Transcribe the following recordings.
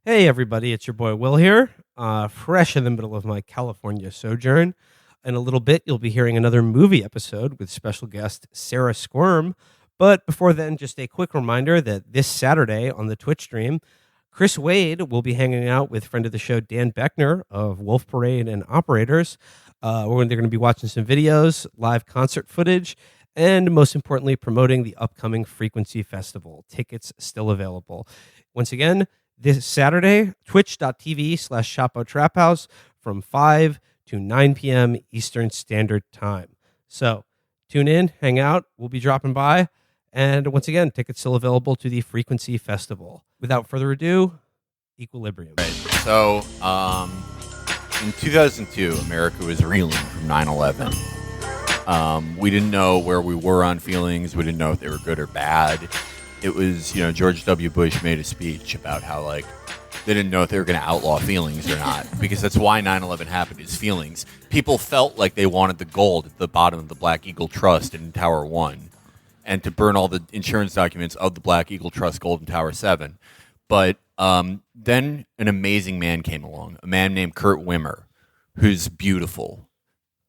Hey everybody, it's your boy Will here, fresh in the middle of my California sojourn. In a little bit, you'll be hearing another movie episode with special guest Sarah Squirm. But before then, just a quick reminder that this Saturday on the Twitch stream, Chris Wade will be hanging out with friend of the show Dan Beckner of Wolf Parade and Operators. They're going to be watching some videos, live concert footage, and most importantly, promoting the upcoming Frequency Festival. Tickets still available. Once again, this Saturday, twitch.tv/Chapo Trap House from 5 to 9 p.m. Eastern Standard Time. So tune in, hang out. We'll be dropping by. And once again, tickets still available to the Frequency Festival. Without further ado, Equilibrium. Right. So in 2002, America was reeling from 9/11. We didn't know where we were on feelings. We didn't know if they were good or bad. It was, George W. Bush made a speech about how, they didn't know if they were going to outlaw feelings or not, because that's why 9/11 happened, is feelings. People felt like they wanted the gold at the bottom of the Black Eagle Trust in Tower 1 and to burn all the insurance documents of the Black Eagle Trust gold in Tower 7. But then an amazing man came along, a man named Kurt Wimmer, who's beautiful,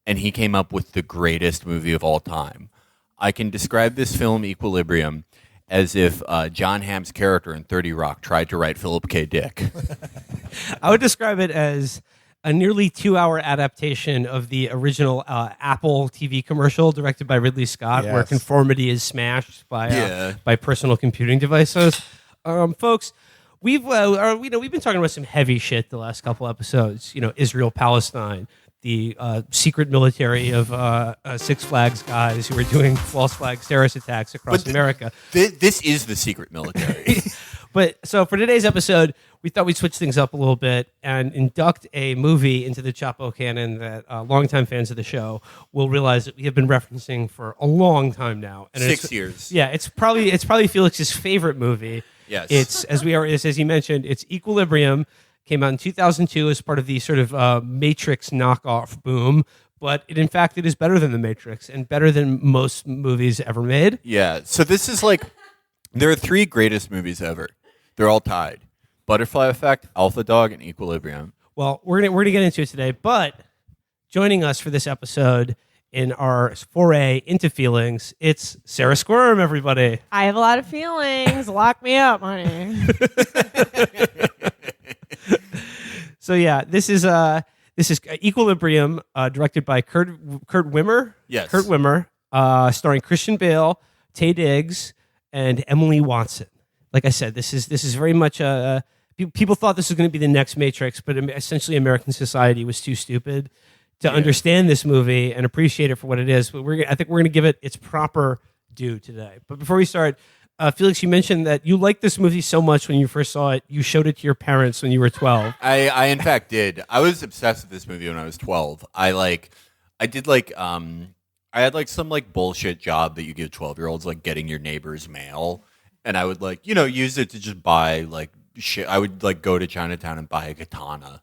and he came up with the greatest movie of all time. I can describe this film, Equilibrium, as if John Hamm's character in 30 Rock tried to write Philip K. Dick. I would describe it as a nearly 2-hour adaptation of the original Apple TV commercial directed by Ridley Scott, where conformity is smashed by personal computing devices. Folks, we've been talking about some heavy shit the last couple episodes. Israel, Palestine, the secret military of Six Flags guys who are doing false flag terrorist attacks across America. This is the secret military. But so for today's episode, we thought we'd switch things up a little bit and induct a movie into the Chapo canon that longtime fans of the show will realize that we have been referencing for a long time now. And 6 years. Yeah, it's probably Felix's favorite movie. Yes. It's as he mentioned, it's Equilibrium. Came out in 2002 as part of the sort of Matrix knockoff boom, but it is better than the Matrix and better than most movies ever made. Yeah, so this is there are 3 greatest movies ever. They're all tied. Butterfly Effect, Alpha Dog, and Equilibrium. Well, we're gonna get into it today, but joining us for this episode in our foray into feelings, it's Sarah Squirm, everybody. I have a lot of feelings. Lock me up, honey. So yeah, this is Equilibrium, directed by Kurt Wimmer. Yes. Kurt Wimmer, starring Christian Bale, Taye Diggs, and Emily Watson. Like I said, this is very much people thought this was going to be the next Matrix, but essentially American society was too stupid to understand this movie and appreciate it for what it is. But I think we're going to give it its proper due today. But before we start, Felix, you mentioned that you liked this movie so much when you first saw it, you showed it to your parents when you were 12. I in fact did. I was obsessed with this movie when I was 12. I had some bullshit job that you give 12-year-olds, getting your neighbor's mail, and I would use it to just buy shit. I would go to Chinatown and buy a katana.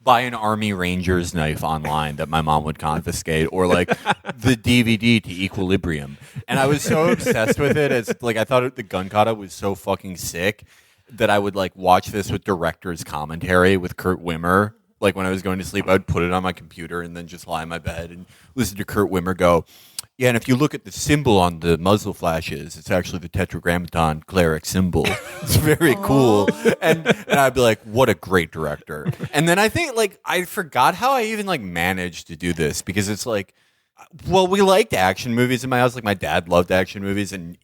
buy an Army Ranger's knife online that my mom would confiscate, or the DVD to Equilibrium. And I was so obsessed with it. I thought the gun kata was so fucking sick that I would watch this with director's commentary with Kurt Wimmer. When I was going to sleep, I would put it on my computer and then just lie in my bed and listen to Kurt Wimmer go, yeah, and if you look at the symbol on the muzzle flashes, it's actually the Tetragrammaton cleric symbol. It's very cool. And I'd be like, what a great director. And then I think, I forgot how I even, managed to do this, because it's we liked action movies in my house. My dad loved action movies, and,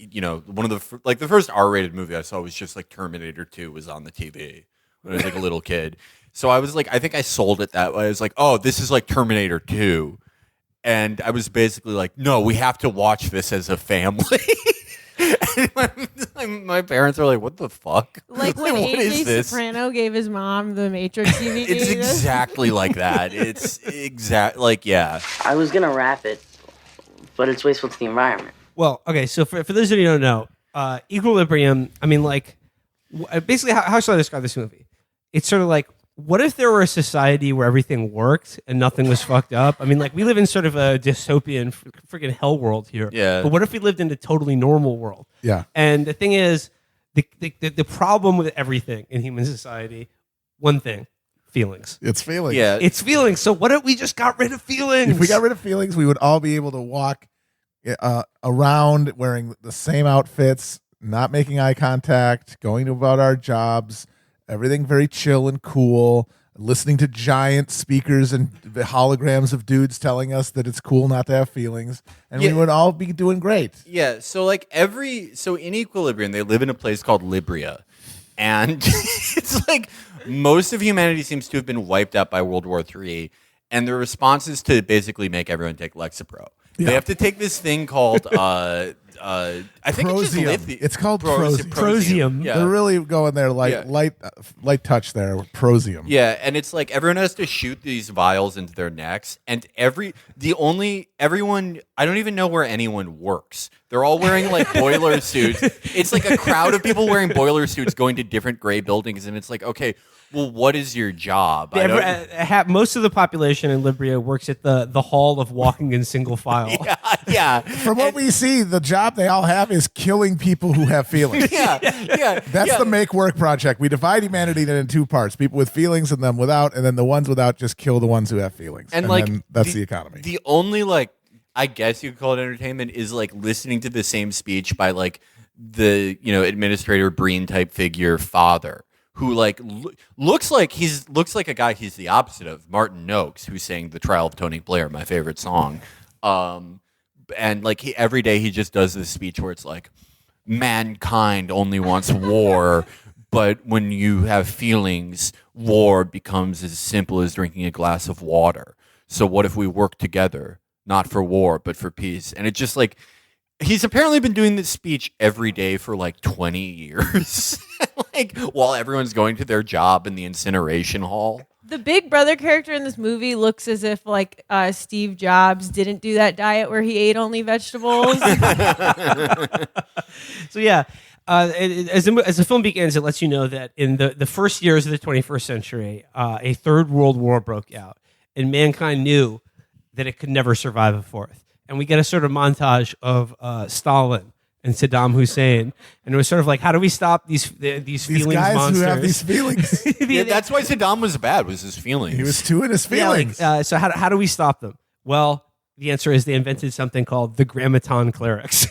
one of the first R-rated movie I saw was just, Terminator 2 was on the TV when I was, a little kid. So I was I think I sold it that way. I was oh, this is Terminator 2. And I was basically no, we have to watch this as a family. And my parents are what the fuck? When AJ Soprano gave his mom the Matrix DVD. It's exactly like that. It's yeah. I was going to wrap it, but it's wasteful to the environment. Well, okay, so for those of you who don't know, Equilibrium, basically, how should I describe this movie? It's sort of what if there were a society where everything worked and nothing was fucked up? We live in sort of a dystopian freaking hell world here. Yeah. But what if we lived in a totally normal world? Yeah. And the thing is, the problem with everything in human society, one thing, feelings. It's feelings. Yeah. It's feelings. So what if we just got rid of feelings? If we got rid of feelings, we would all be able to walk around wearing the same outfits, not making eye contact, going about our jobs, everything very chill and cool, listening to giant speakers and holograms of dudes telling us that it's cool not to have feelings, and we would all be doing great. Yeah, so like in Equilibrium, they live in a place called Libria, and it's like most of humanity seems to have been wiped out by World War III, and their response is to basically make everyone take Lexapro. Yeah. They have to take this thing called I think it's just lithium. It's called prosium. Prosium. Yeah. They're really going there light touch there with prosium. Yeah, and it's like everyone has to shoot these vials into their necks, and everyone I don't even know where anyone works. They're all wearing like boiler suits. It's like a crowd of people wearing boiler suits going to different gray buildings, and it's like, okay, well, what is your job? Most of the population in Libria works at the hall of walking in single file. Yeah. From what we see, the job they all have is killing people who have feelings. Yeah. That's the Make Work project. We divide humanity into two parts: people with feelings and them without, and then the ones without just kill the ones who have feelings. And like then that's the economy. The only like I guess you could call it entertainment is like listening to the same speech by like the administrator Breen type figure father who like looks like a guy he's the opposite of Martin Noakes, who sang "The Trial of Tony Blair," my favorite song. And like every day he just does this speech where it's like, mankind only wants war, but when you have feelings, war becomes as simple as drinking a glass of water. So what if we work together, not for war, but for peace? And it's just like, he's apparently been doing this speech every day for like 20 years, like while everyone's going to their job in the incineration hall. The Big Brother character in this movie looks as if like Steve Jobs didn't do that diet where he ate only vegetables. So yeah, as the film begins, it lets you know that in the first years of the 21st century, a third world war broke out, and mankind knew that it could never survive a fourth. And we get a sort of montage of Stalin and Saddam Hussein, and it was sort of like, how do we stop these feelings guys monsters who have these feelings? Yeah, that's why Saddam was bad, was his feelings. He was too in his feelings. So how do we stop them? Well, the answer is they invented something called the Grammaton clerics.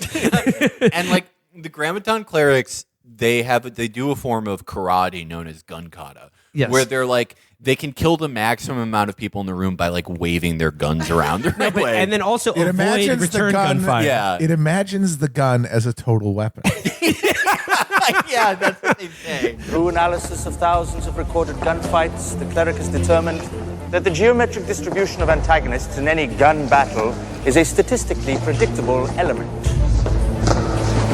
And like the Grammaton clerics, they do a form of karate known as gun kata, where they're like, they can kill the maximum amount of people in the room by like waving their guns around the right way. And then also It avoid imagines return the gun. gunfire. Yeah. It imagines the gun as a total weapon. Yeah, that's what they say. Through analysis of thousands of recorded gunfights, the cleric has determined that the geometric distribution of antagonists in any gun battle is a statistically predictable element.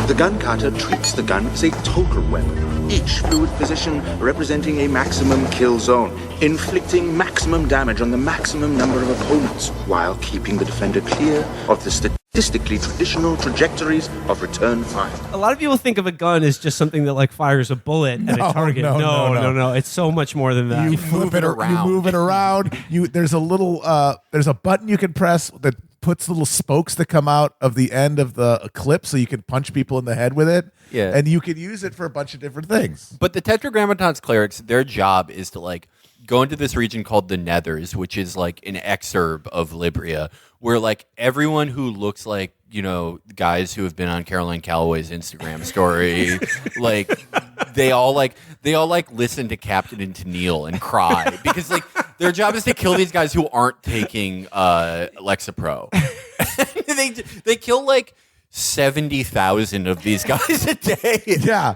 The gun cutter treats the gun as a total weapon, each fluid position representing a maximum kill zone, inflicting maximum damage on the maximum number of opponents, while keeping the defender clear of the statistically traditional trajectories of return fire. A lot of people think of a gun as just something that like fires a bullet at a target. No. It's so much more than that. You flip it around. You move it around. There's a button you can press that puts little spokes that come out of the end of the clip, so you can punch people in the head with it. Yeah. And you can use it for a bunch of different things. But the Tetragrammaton's clerics, their job is to like go into this region called the Nethers, which is like an exurb of Libria, where like everyone who looks like, guys who have been on Caroline Calloway's Instagram story, like they all listen to Captain and Tennille and cry because like their job is to kill these guys who aren't taking Lexapro. they kill like 70,000 of these guys a day. Yeah,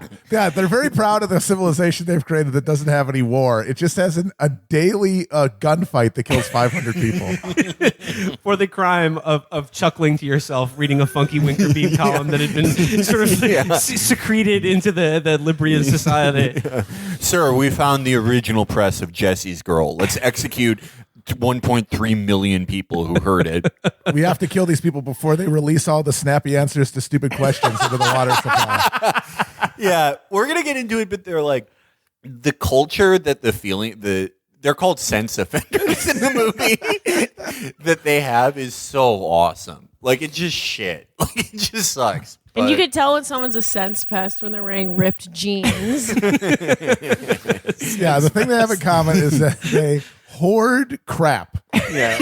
they're very proud of the civilization they've created that doesn't have any war. It just has a daily gunfight that kills 500 people. For the crime of chuckling to yourself, reading a funky Winker Bean column that had been sort of secreted into the Librian society. Sir, we found the original press of Jesse's Girl. Let's execute 1.3 million people who heard it. We have to kill these people before they release all the snappy answers to stupid questions into the water supply. Yeah, we're going to get into it, but they're like, the culture that they're called sense offenders in the movie that they have is so awesome. Like, it's just shit. Like, it just sucks. And you But- could tell when someone's a sense pest when they're wearing ripped jeans. Yeah, the thing they have in common is that they hoard crap. yeah,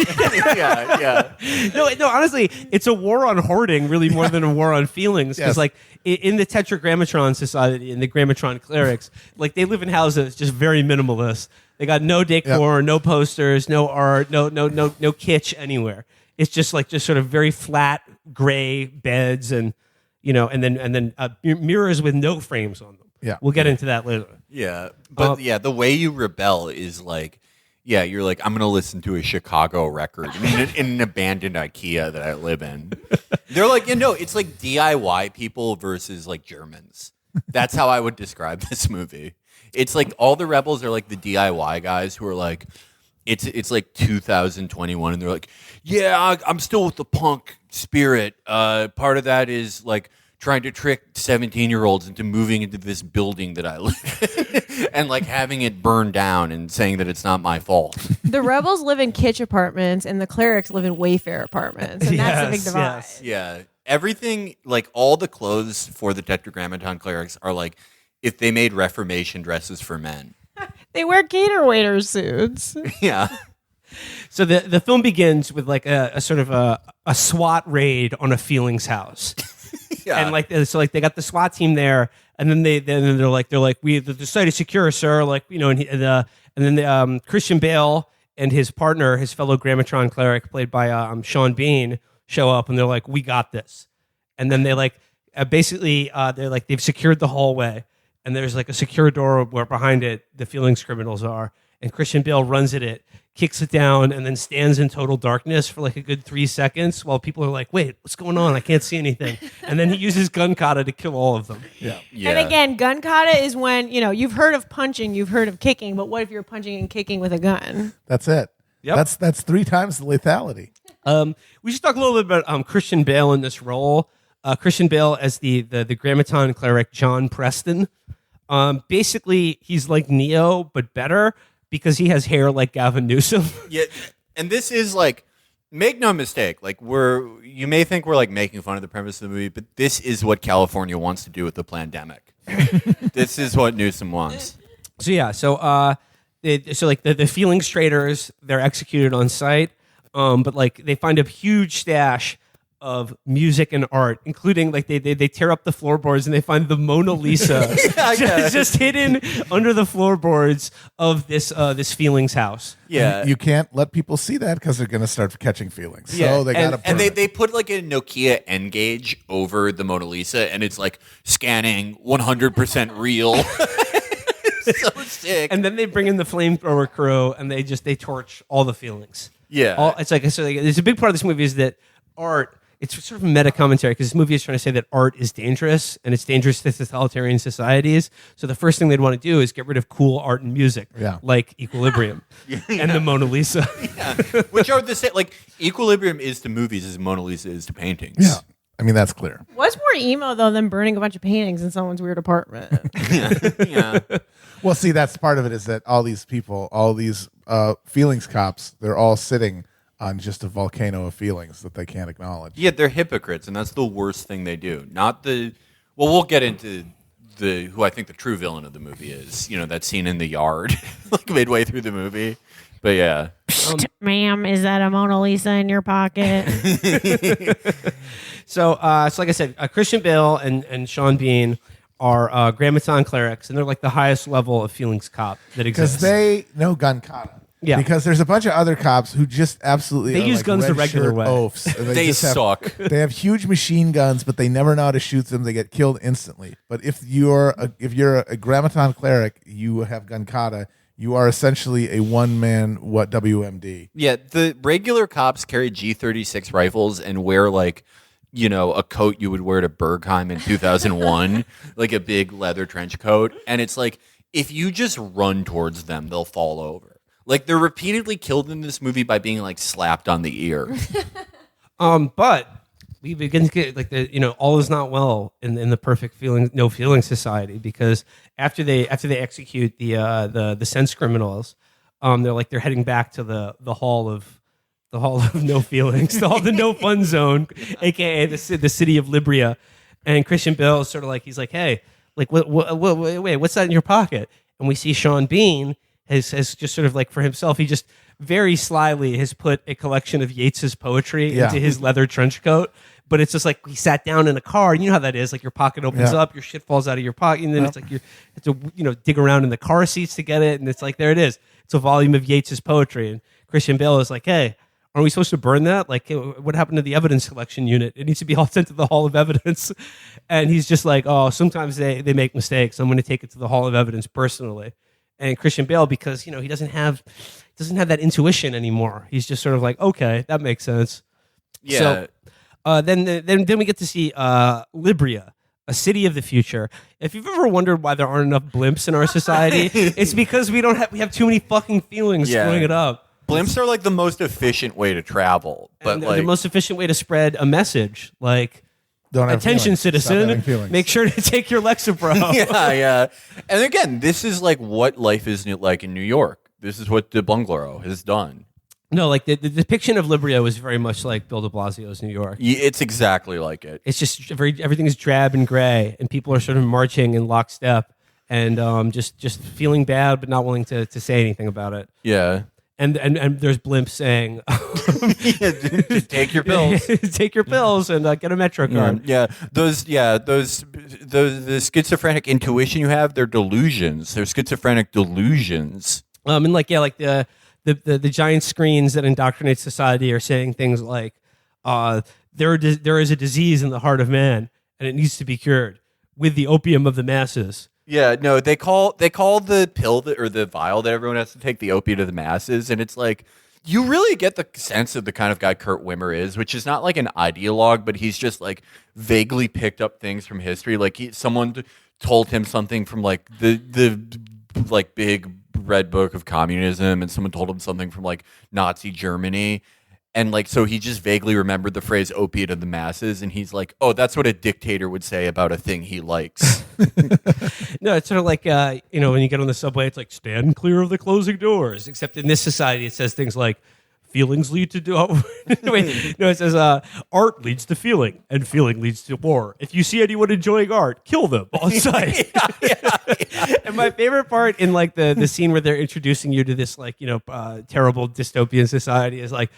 yeah. No, honestly, it's a war on hoarding really more than a war on feelings. Because, Yes. like, in the Tetragrammatron Society, in the Grammatron clerics, like, they live in houses just very minimalist. They got no decor, no posters, no art, no kitsch anywhere. It's just sort of very flat gray beds and then mirrors with no frames on them. Yeah. We'll get into that later. Yeah, but the way you rebel is like, you're like, I'm gonna listen to a Chicago record in an abandoned IKEA that I live in. They're like, it's like DIY people versus like Germans. That's how I would describe this movie. It's like all the rebels are like the DIY guys who are like, it's like 2021, and they're like, I'm still with the punk spirit. Part of that is like trying to trick 17-year-olds into moving into this building that I live in and like having it burned down and saying that it's not my fault. The rebels live in kitsch apartments, and the clerics live in Wayfair apartments, and that's the big Yes, divide. yes. Yeah. Everything, like all the clothes for the Tetragrammaton clerics are like if they made Reformation dresses for men. They wear cater waiter suits. Yeah. So the film begins with like a sort of a SWAT raid on a feelings house. Yeah. And like they got the SWAT team there, and then they're like the site is secure, sir. Like, and then Christian Bale and his partner, his fellow Grammatron cleric, played by Sean Bean, show up, and they're like, we got this. And then they like they're like they've secured the hallway, and there's like a secure door where behind it the feelings criminals are. And Christian Bale runs at it, kicks it down, and then stands in total darkness for like a good 3 seconds while people are like, wait, what's going on? I can't see anything. And then he uses gun kata to kill all of them. Yeah. Yeah. And again, gun kata is when, you've heard of punching, you've heard of kicking, but what if you're punching and kicking with a gun? That's it. Yep. That's 3 times the lethality. We should talk a little bit about Christian Bale in this role. Christian Bale as the Grammaton cleric John Preston. Basically, he's like Neo, but better because he has hair like Gavin Newsom. Yeah, and this is like, make no mistake, like you may think we're like making fun of the premise of the movie, but this is what California wants to do with the pandemic. This is what Newsom wants. So yeah, the feelings traders, they're executed on site, but like they find a huge stash of music and art, including like they tear up the floorboards and they find the Mona Lisa just hidden under the floorboards of this feelings house. Yeah, You can't let people see that because they're going to start catching feelings. yeah. So they got to and they put like a Nokia N gauge over the Mona Lisa, and it's like scanning 100% real. So sick. And then they bring in the flamethrower crew and they torch all the feelings. Yeah. It's like there's a big part of this movie is that art. It's sort of a meta commentary because this movie is trying to say that art is dangerous and it's dangerous to totalitarian societies. So the first thing they'd want to do is get rid of cool art and music, like Equilibrium and the Mona Lisa. Yeah. Which are the same. Like, Equilibrium is to movies as Mona Lisa is to paintings. Yeah. I mean, that's clear. What's more emo, though, than burning a bunch of paintings in someone's weird apartment? Yeah. Well, see, that's part of it is that all these people, all these feelings cops, they're all sitting on just a volcano of feelings that they can't acknowledge. Yeah, they're hypocrites, and that's the worst thing they do. Not the... Well, we'll get into who I think the true villain of the movie is. That scene in the yard, like midway through the movie. But yeah. Ma'am, is that a Mona Lisa in your pocket? So like I said, Christian Bale and Sean Bean are Grammaton clerics, and they're like the highest level of feelings cop that exists. Because they know gun kata. Yeah. Because there's a bunch of other cops who just absolutely They are use like guns the red regular shirt way. oafs, and They just suck. They have huge machine guns, but they never know how to shoot them. They get killed instantly. But if you're a Grammaton cleric, you have gun kata. You are essentially a one-man WMD. Yeah, the regular cops carry G36 rifles and wear like, a coat you would wear to Bergheim in 2001, like a big leather trench coat. And it's like, if you just run towards them, they'll fall over. Like, they're repeatedly killed in this movie by being like slapped on the ear. But we begin to get like all is not well in the perfect no feeling society, because after they execute the sense criminals, they're heading back to the hall of the Hall of No Feelings, the Hall of the No Fun Zone, aka the city of Libria. And Christian Bale is sort of like, he's like, hey, like, wait, what's that in your pocket? And we see Sean Bean has just sort of like, for himself, he just very slyly has put a collection of Yeats's poetry into his leather trench coat. But it's just like he sat down in a car, and you know how that is. Like your pocket opens up, your shit falls out of your pocket, and then it's like you have to dig around in the car seats to get it, and it's like there it is. It's a volume of Yeats's poetry, and Christian Bale is like, hey, aren't we supposed to burn that? Like, what happened to the evidence collection unit? It needs to be all sent to the Hall of Evidence. And he's just like, oh, sometimes they make mistakes. I'm going to take it to the Hall of Evidence personally. And Christian Bale, because he doesn't have that intuition anymore. He's just sort of like, okay, that makes sense. Yeah. So, then we get to see Libria, a city of the future. If you've ever wondered why there aren't enough blimps in our society, it's because we have too many fucking feelings screwing it up. Blimps are like the most efficient way to travel, but And like the most efficient way to spread a message, like Don't have attention, feelings. Stop citizen, having feelings. make sure to take your Lexapro. yeah. And again, this is like what life is like in New York. This is what the bungalow has done. No, like the depiction of Libria was very much like Bill de Blasio's New York. It's exactly like it. It's just everything is drab and gray, and people are sort of marching in lockstep and just feeling bad, but not willing to say anything about it. Yeah. And there's blimps saying, Just take your pills. take your pills and get a Metro card. The schizophrenic intuition you have, they're delusions. They're schizophrenic delusions. And the giant screens that indoctrinate society are saying things like, there is a disease in the heart of man, and it needs to be cured with the opium of the masses. Yeah, no, they call the pill or the vial that everyone has to take the opiate of the masses, and it's like you really get the sense of the kind of guy Kurt Wimmer is, which is not like an ideologue, but he's just like vaguely picked up things from history. Like someone told him something from like the like big red book of communism, and someone told him something from like Nazi Germany. And like, so he just vaguely remembered the phrase opiate of the masses. And he's like, oh, that's what a dictator would say about a thing he likes. No, it's sort of like, when you get on the subway, it's like, stand clear of the closing doors. Except in this society, it says things like, feelings lead to... it says, art leads to feeling, and feeling leads to war. If you see anyone enjoying art, kill them on sight. And my favorite part in like the scene where they're introducing you to this like, terrible dystopian society is like,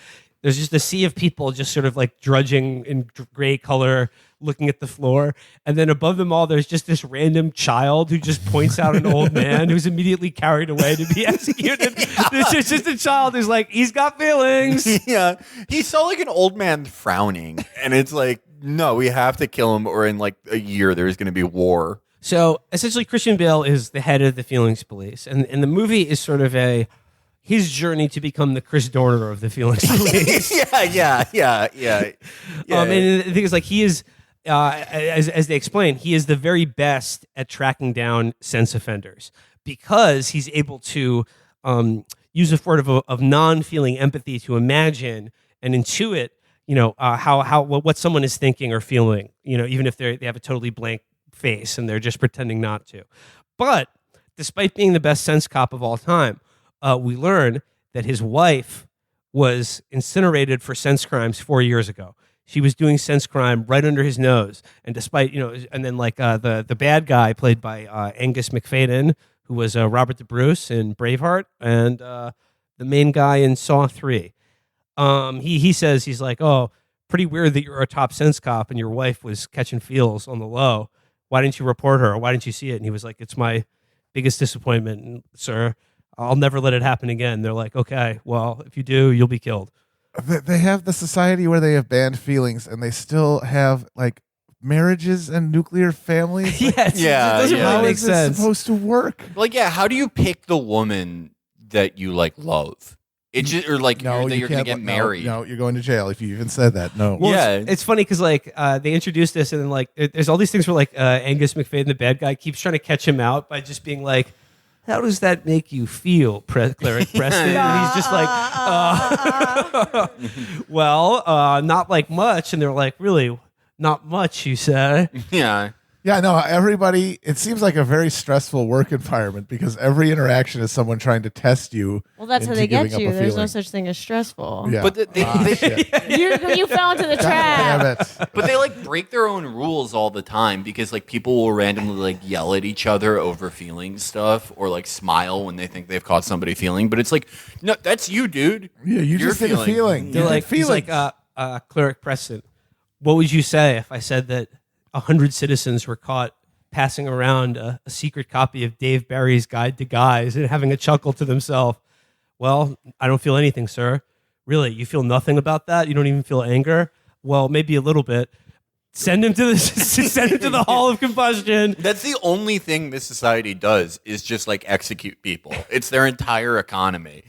there's just a sea of people just sort of like drudging in gray color, looking at the floor. And then above them all, there's just this random child who just points out an old man who's immediately carried away to be executed. This is just a child who's like, he's got feelings. Yeah. He saw like an old man frowning. And it's like, no, we have to kill him, or in like a year, there's going to be war. So essentially, Christian Bale is the head of the feelings police. And the movie is sort of his journey to become the Chris Dorner of the feelings police. Yeah. And the thing is, like, he is, as they explain, he is the very best at tracking down sense offenders because he's able to use a sort of non-feeling empathy to imagine and intuit, what someone is thinking or feeling, even if they have a totally blank face and they're just pretending not to. But despite being the best sense cop of all time, we learn that his wife was incinerated for sense crimes 4 years ago. She was doing sense crime right under his nose. And despite, and then like the bad guy played by Angus McFadden, who was Robert the Bruce in Braveheart, and the main guy in Saw 3. He says, he's like, oh, pretty weird that you're a top sense cop and your wife was catching feels on the low. Why didn't you report her? Or why didn't you see it? And he was like, it's my biggest disappointment, sir. I'll never let it happen again. They're like, okay, well, if you do, you'll be killed. They have the society where they have banned feelings, and they still have like marriages and nuclear families. Like, It doesn't how really make is sense. this supposed to work? Like, yeah, how do you pick the woman that you like love? It's just, or like No, you're going to can't- get married. No, you're going to jail if you even said that. No. Well, Yeah. it's funny because like they introduced this, and then like there's all these things where like Angus McFadden, the bad guy, keeps trying to catch him out by just being like, how does that make you feel, Cleric Preston? And he's just like, well, not like much. And they're like, really, not much, you say? Yeah. Yeah, no, everybody, it seems like a very stressful work environment because every interaction is someone trying to test you. Well, that's how into they get giving you. up a There's no feeling. such thing as stressful. Yeah. But Shit. You fell into the God damn trap. it. But they like break their own rules all the time because like people will randomly like yell at each other over feeling stuff or like smile when they think they've caught somebody feeling. But it's like, no, that's you, dude. Yeah, you You're just did a feeling. They're You like, did he's like, Cleric Preston, what would you say if I said that 100 citizens were caught passing around a secret copy of Dave Barry's Guide to Guys and having a chuckle to themselves? Well, I don't feel anything, sir. Really? You feel nothing about that? You don't even feel anger? Well, maybe a little bit. Send him to the Hall of Combustion. That's the only thing this society does is just like execute people. It's their entire economy.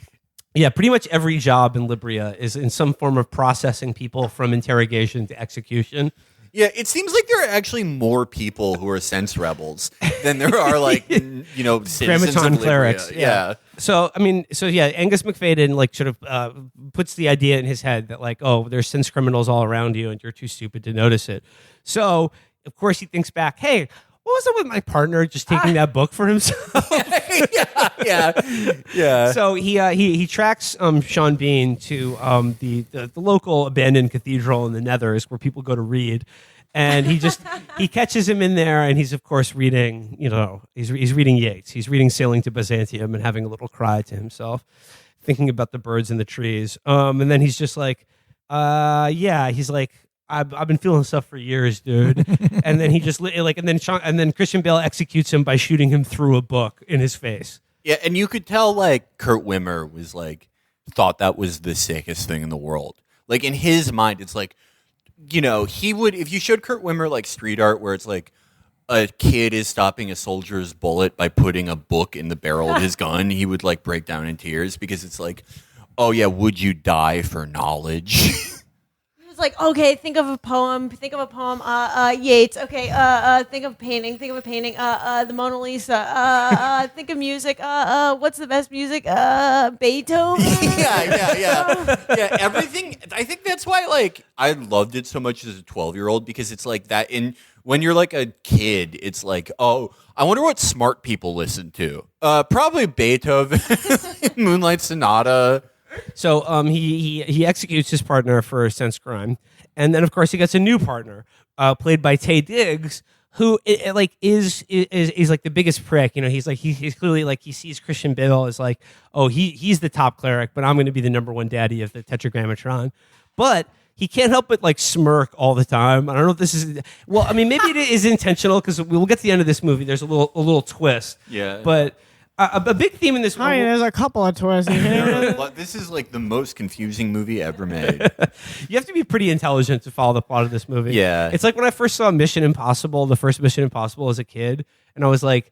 Yeah, pretty much every job in Libria is in some form of processing people from interrogation to execution. Yeah, it seems like there are actually more people who are sense rebels than there are like citizens Grammaton of Libria. clerics. Yeah. So Angus McFadden like sort of puts the idea in his head that like, oh, there's sense criminals all around you and you're too stupid to notice it. So of course he thinks back, hey, what was up with my partner just taking that book for himself? yeah. So he tracks Sean Bean to the local abandoned cathedral in the Nethers where people go to read, and he catches him in there, and he's of course reading he's reading Yeats, he's reading Sailing to Byzantium and having a little cry to himself, thinking about the birds in the trees, and then he's just like, he's like, I've been feeling stuff for years, dude. And then he just and then Christian Bale executes him by shooting him through a book in his face. Yeah, and you could tell like Kurt Wimmer was like thought that was the sickest thing in the world. Like in his mind, it's like, he would, if you showed Kurt Wimmer like street art where it's like a kid is stopping a soldier's bullet by putting a book in the barrel of his gun, he would like break down in tears because it's like, oh yeah, would you die for knowledge? It's like, okay, think of a poem. Yeats. Okay, think of a painting. The Mona Lisa. Think of music. What's the best music? Beethoven. yeah. Everything. I think that's why, like, I loved it so much as a 12-year-old because it's like that. When you're like a kid, it's like, oh, I wonder what smart people listen to. Probably Beethoven, Moonlight Sonata. So he executes his partner for sense crime, and then of course he gets a new partner, played by Taye Diggs, who is like the biggest prick. He's clearly like he sees Christian Bale as like, oh, he's the top cleric, but I'm going to be the number one daddy of the Tetragrammatron, but he can't help but like smirk all the time. I don't know if this is maybe it is intentional because we'll get to the end of this movie. There's a little twist, but. A big theme in this movie. There's a couple of twists. This is like the most confusing movie ever made. You have to be pretty intelligent to follow the plot of this movie. Yeah. It's like when I first saw Mission Impossible, the first Mission Impossible as a kid, and I was like,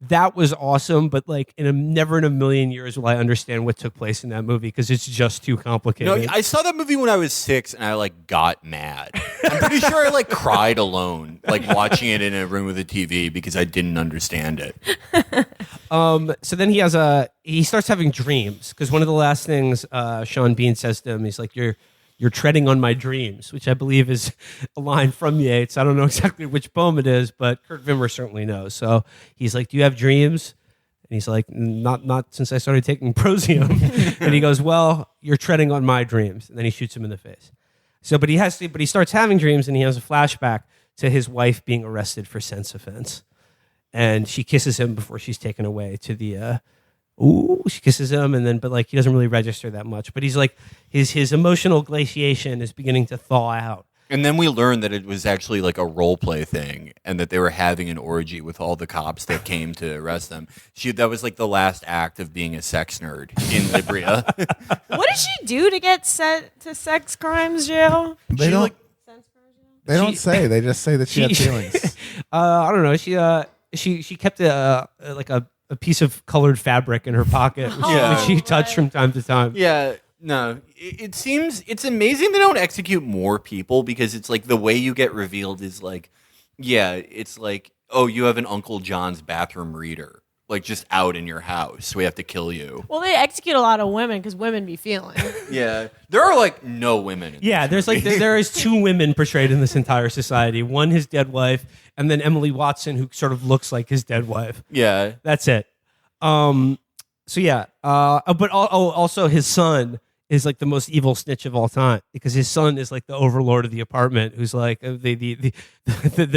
that was awesome, but like never in a million years will I understand what took place in that movie because it's just too complicated. No, I saw that movie when I was 6 and I like got mad. I'm pretty sure I like cried alone, like watching it in a room with a TV because I didn't understand it. So then he starts having dreams because one of the last things Sean Bean says to him, he's like, you're treading on my dreams, which I believe is a line from Yeats. I don't know exactly which poem it is, but Kurt Wimmer certainly knows. So he's like, do you have dreams? And he's like, not since I started taking Prosium. And he goes, well, you're treading on my dreams. And then he shoots him in the face. So, but he starts having dreams and he has a flashback to his wife being arrested for sense offense. And she kisses him before she's taken away to the, she kisses him, and then, but like he doesn't really register that much. But he's like, his emotional glaciation is beginning to thaw out. And then we learned that it was actually like a role play thing, and that they were having an orgy with all the cops that came to arrest them. That was like the last act of being a sex nerd in Libria. What did she do to get sent to sex crimes jail? They don't say. They just say that she had feelings. I don't know. She kept a piece of colored fabric in her pocket, which she touched from time to time. Yeah. No, it seems it's amazing they don't execute more people because it's like the way you get revealed is like, it's like, oh, you have an Uncle John's bathroom reader. like just out in your house. We have to kill you. Well, they execute a lot of women because women be feeling. Yeah, there are like no women. There's like there is two women portrayed in this entire society. One, his dead wife, and then Emily Watson, who sort of looks like his dead wife. Yeah, That's it. But also his son is like the most evil snitch of all time because his son is like the overlord of the apartment, who's like the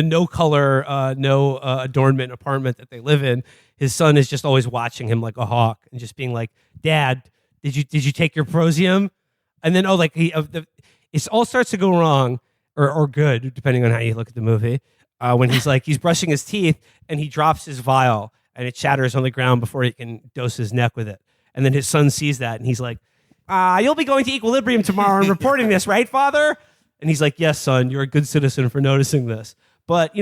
no color, no adornment apartment that they live in. His son is just always watching him like a hawk and just being like, "Dad, did you take your Prosium?" And then it all starts to go wrong or good depending on how you look at the movie. When he's brushing his teeth and he drops his vial and it shatters on the ground before he can dose his neck with it. And then his son sees that and he's like, "You'll be going to Equilibrium tomorrow and reporting this, right, Father?" And he's like, "Yes, son, you're a good citizen for noticing this." But,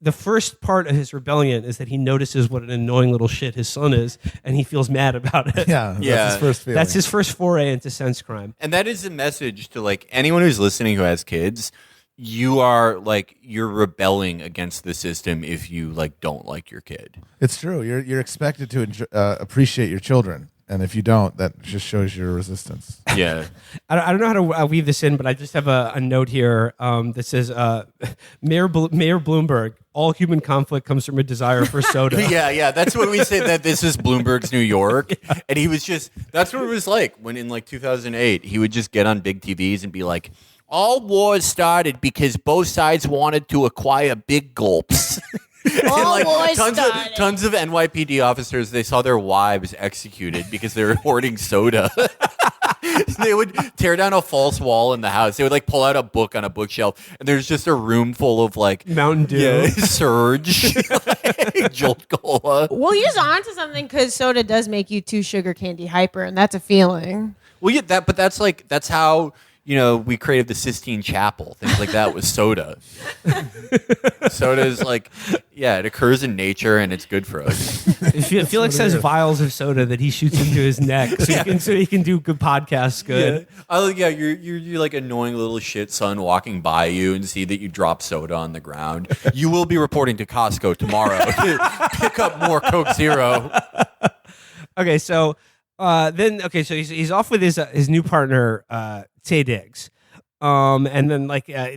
the first part of his rebellion is that he notices what an annoying little shit his son is, and he feels mad about it. Yeah, that's his first feeling. That's his first foray into sense crime. and that is a message to like anyone who's listening who has kids. You're rebelling against the system if you like don't like your kid. It's true. You're expected to appreciate your children, and if you don't, that just shows your resistance. Yeah. I don't know how to weave this in, but I just have a note here that says, Mayor Bloomberg, all human conflict comes from a desire for soda. Yeah. That's when we say that this is Bloomberg's New York. Yeah. And he was that's what it was like when in like 2008, he would just get on big TVs and be like, all wars started because both sides wanted to acquire big gulps. All wars started. Tons of NYPD officers, they saw their wives executed because they were hoarding soda. They would tear down a false wall in the house. They would like pull out a book on a bookshelf, and there's just a room full of like Mountain Dew, Surge, like, Jolt Cola. Well, he's onto something because soda does make you too sugar candy hyper, and that's a feeling. Well, yeah, that's how. We created the Sistine Chapel, things like that with soda. Soda is like, it occurs in nature and it's good for us. Felix has vials of soda that he shoots into his neck so he can do good podcasts good. Yeah. You're like annoying little shit son walking by you and see that you drop soda on the ground. You will be reporting to Costco tomorrow to pick up more Coke Zero. Okay, so he's off with his new partner, Tay Diggs, and then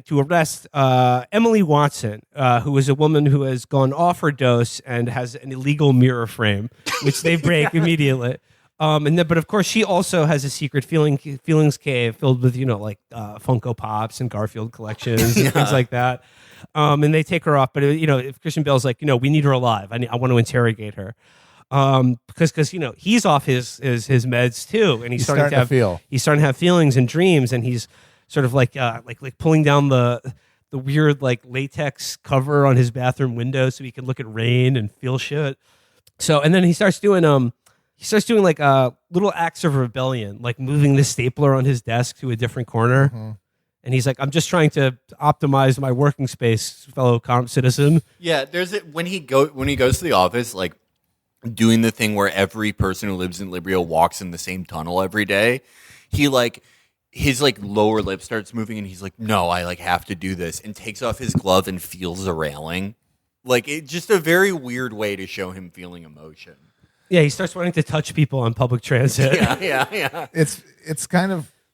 to arrest Emily Watson, who is a woman who has gone off her dose and has an illegal mirror frame, which they break immediately. But of course, she also has a secret feelings cave filled with Funko Pops and Garfield collections and things like that. And they take her off, but if Christian Bale's like, we need her alive. I want to interrogate her. Because he's off his meds too, and he's starting to have feelings and dreams, and he's sort of like pulling down the weird like latex cover on his bathroom window so he can look at rain and feel shit. So and then he starts doing like little acts of rebellion, like moving the stapler on his desk to a different corner. Mm-hmm. And he's like, "I'm just trying to optimize my working space, fellow citizen." Yeah, when he goes to the office, like doing the thing where every person who lives in Librio walks in the same tunnel every day. He like his like lower lip starts moving and he's like, "No, I like have to do this," and takes off his glove and feels the railing. Like it's just a very weird way to show him feeling emotion. Yeah, he starts wanting to touch people on public transit. Yeah.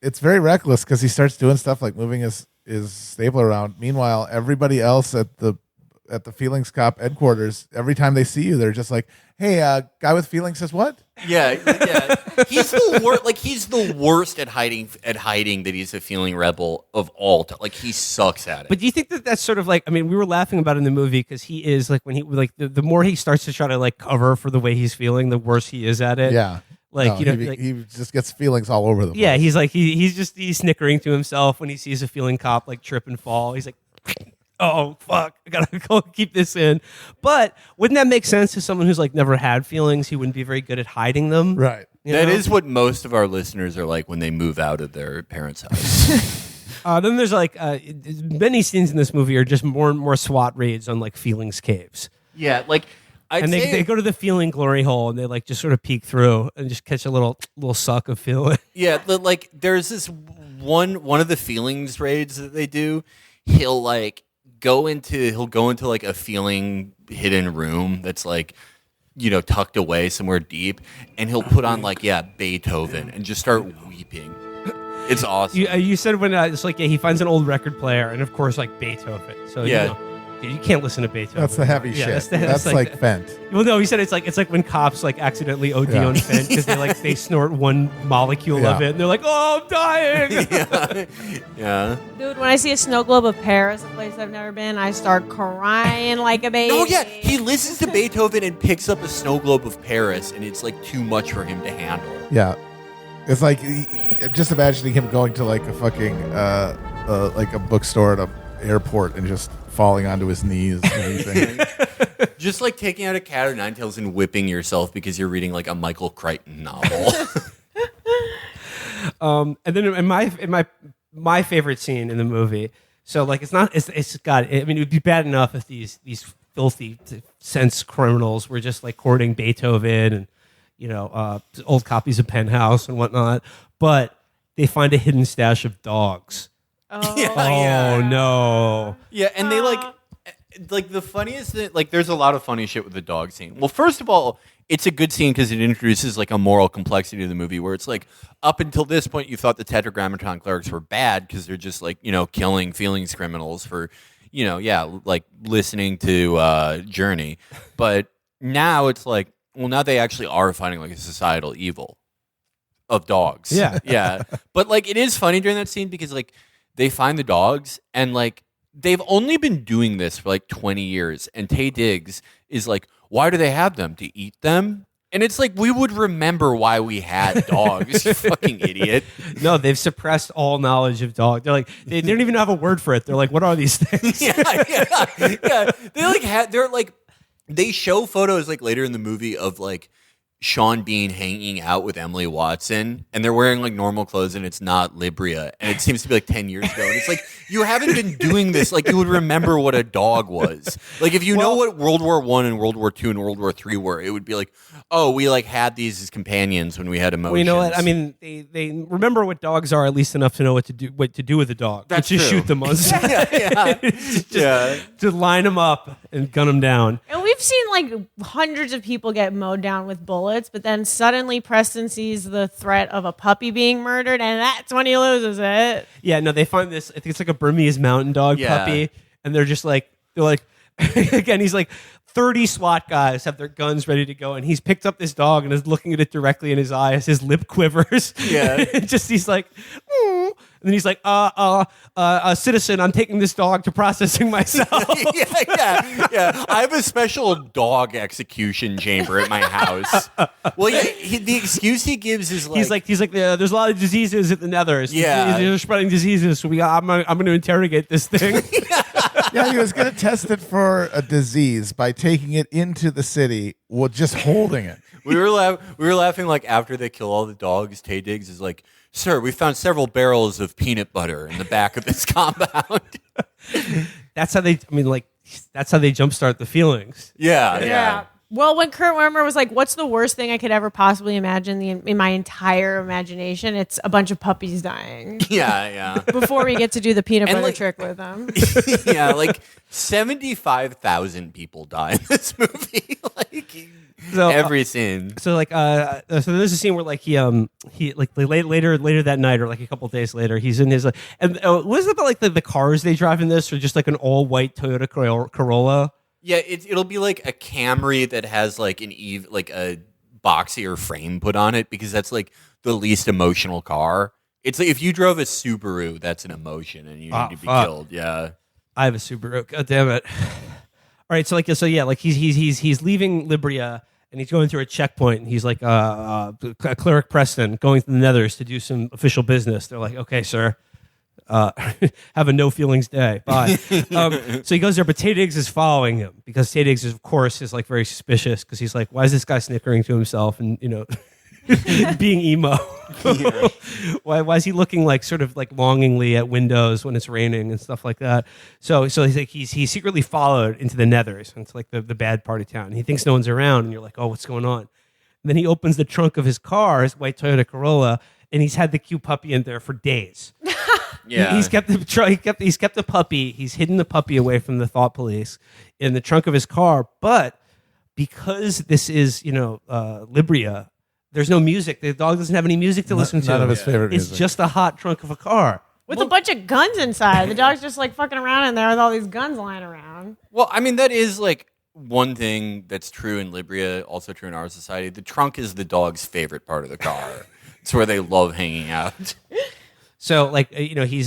It's very reckless because he starts doing stuff like moving his stapler around. Meanwhile, everybody else at the Feelings Cop headquarters, every time they see you, they're just like, "Hey, guy with feelings says what?" Yeah. He's the worst. Like he's the worst at hiding that he's a feeling rebel of all time. Like he sucks at it. But do you think that that's sort of like? I mean, we were laughing about it in the movie because he is like when he like the more he starts to try to like cover for the way he's feeling, the worse he is at it. Yeah. Like he just gets feelings all over the place. Yeah, he's like he's snickering to himself when he sees a feeling cop like trip and fall. He's like, "Oh fuck, I gotta go keep this in." But wouldn't that make sense to someone who's like never had feelings? He wouldn't be very good at hiding them, right? That is what most of our listeners are like when they move out of their parents' house. Then there's like many scenes in this movie are just more and more SWAT raids on like feelings caves. Yeah, like. They go to the feeling glory hole and they like just sort of peek through and just catch a little suck of feeling. Yeah, like there's this one of the feelings raids that they do. He'll go into like a feeling hidden room that's like tucked away somewhere deep, and he'll put on Beethoven and just start weeping. It's awesome. You said when it's like he finds an old record player, and of course like Beethoven. So dude, you can't listen to Beethoven. That's the heavy shit. That's like Fent. Well, no, he said it's like when cops like accidentally OD on Fent because they snort one molecule of it, and they're like, "Oh, I'm dying." Yeah. Dude, when I see a snow globe of Paris, a place I've never been, I start crying like a baby. Oh yeah, he listens to Beethoven and picks up a snow globe of Paris, and it's like too much for him to handle. Yeah. It's like I'm just imagining him going to like a fucking like a bookstore at an airport and just falling onto his knees and everything. Just like taking out a cat o' nine tails and whipping yourself because you're reading like a Michael Crichton novel. And then in my favorite scene in the movie. So like it would be bad enough if these filthy sense criminals were just like courting Beethoven and old copies of Penthouse and whatnot, but they find a hidden stash of dogs. Oh, No. Yeah, and they like the funniest thing, like there's a lot of funny shit with the dog scene. Well, first of all, it's a good scene because it introduces like a moral complexity to the movie where it's like up until this point you thought the Tetragrammaton clerics were bad because they're just like, killing feelings criminals for, like listening to Journey. But now it's like, well, now they actually are fighting like a societal evil of dogs. Yeah. Yeah. But like it is funny during that scene because like they find the dogs and like they've only been doing this for like 20 years. And Taye Diggs is like, why do they have them? To eat them? And it's like, we would remember why we had dogs, you fucking idiot. No, they've suppressed all knowledge of dogs. They're like, they don't even have a word for it. They're like, what are these things? Yeah. They show photos like later in the movie of like Sean Bean hanging out with Emily Watson, and they're wearing like normal clothes, and it's not Libria, and it seems to be like 10 years ago. And it's like, you haven't been doing this. Like, you would remember what a dog was. Like, if you know what World War I and World War II and World War III were, it would be like, oh, we like had these as companions when we had emotions. Well, you know what? I mean, they remember what dogs are at least enough to know what to do with a dog. That's which is true. shoot them on sight. To line them up and gun them down. And we've seen like hundreds of people get mowed down with bullets, but then suddenly Preston sees the threat of a puppy being murdered, and that's when he loses it. Yeah, no, they find this. I think it's like a Burmese mountain dog puppy, and they're like, again, he's like 30 SWAT guys have their guns ready to go, and he's picked up this dog and is looking at it directly in his eye as his lip quivers. Yeah, and just he's like, and then he's like, citizen, I'm taking this dog to processing myself. yeah. I have a special dog execution chamber at my house. Well, yeah, the excuse he gives is like he's like, there's a lot of diseases at the Nethers. Yeah, they're spreading diseases. So I'm going to interrogate this thing. Yeah, he was going to test it for a disease by taking it into the city, just holding it. We were laughing like after they kill all the dogs. Taye Diggs is like, sir, we found several barrels of peanut butter in the back of this compound. That's how they jumpstart the feelings. Yeah. Well, when Kurt Warner was like, what's the worst thing I could ever possibly imagine in my entire imagination? It's a bunch of puppies dying. Yeah. Before we get to do the peanut And, butter like- trick with them. Yeah, like 75,000 people die in this movie. So, every scene. So there's a scene where like he like later that night or like a couple days later he's in his and what is it about like the cars they drive in this or just like an all white Toyota Corolla? Yeah, it'll be like a Camry that has like a boxier frame put on it because that's like the least emotional car. It's like if you drove a Subaru, that's an emotion and you need to be killed. Yeah, I have a Subaru. God damn it! All right, so he's leaving Libria and he's going through a checkpoint and he's like cleric Preston going to the Nethers to do some official business. They're like, okay, sir. Have a no feelings day. Bye. So he goes there, but Taye Diggs is following him because Taye Diggs, of course, is like very suspicious because he's like, why is this guy snickering to himself and being emo? Why is he looking like sort of like longingly at windows when it's raining and stuff like that? So he's like he's secretly followed into the Nethers. And it's like the bad part of town. And he thinks no one's around, and you're like, oh, what's going on? And then he opens the trunk of his car, his white Toyota Corolla, and he's had the cute puppy in there for days. Yeah, he's kept the puppy. He's hidden the puppy away from the thought police in the trunk of his car. But because this is Libria. There's no music. The dog doesn't have any music to listen to. None of his favorite It's music. just a hot trunk of a car. With a bunch of guns inside. The dog's just like fucking around in there with all these guns lying around. Well, I mean, that is like one thing that's true in Libria, also true in our society. The trunk is the dog's favorite part of the car. It's where they love hanging out. So like he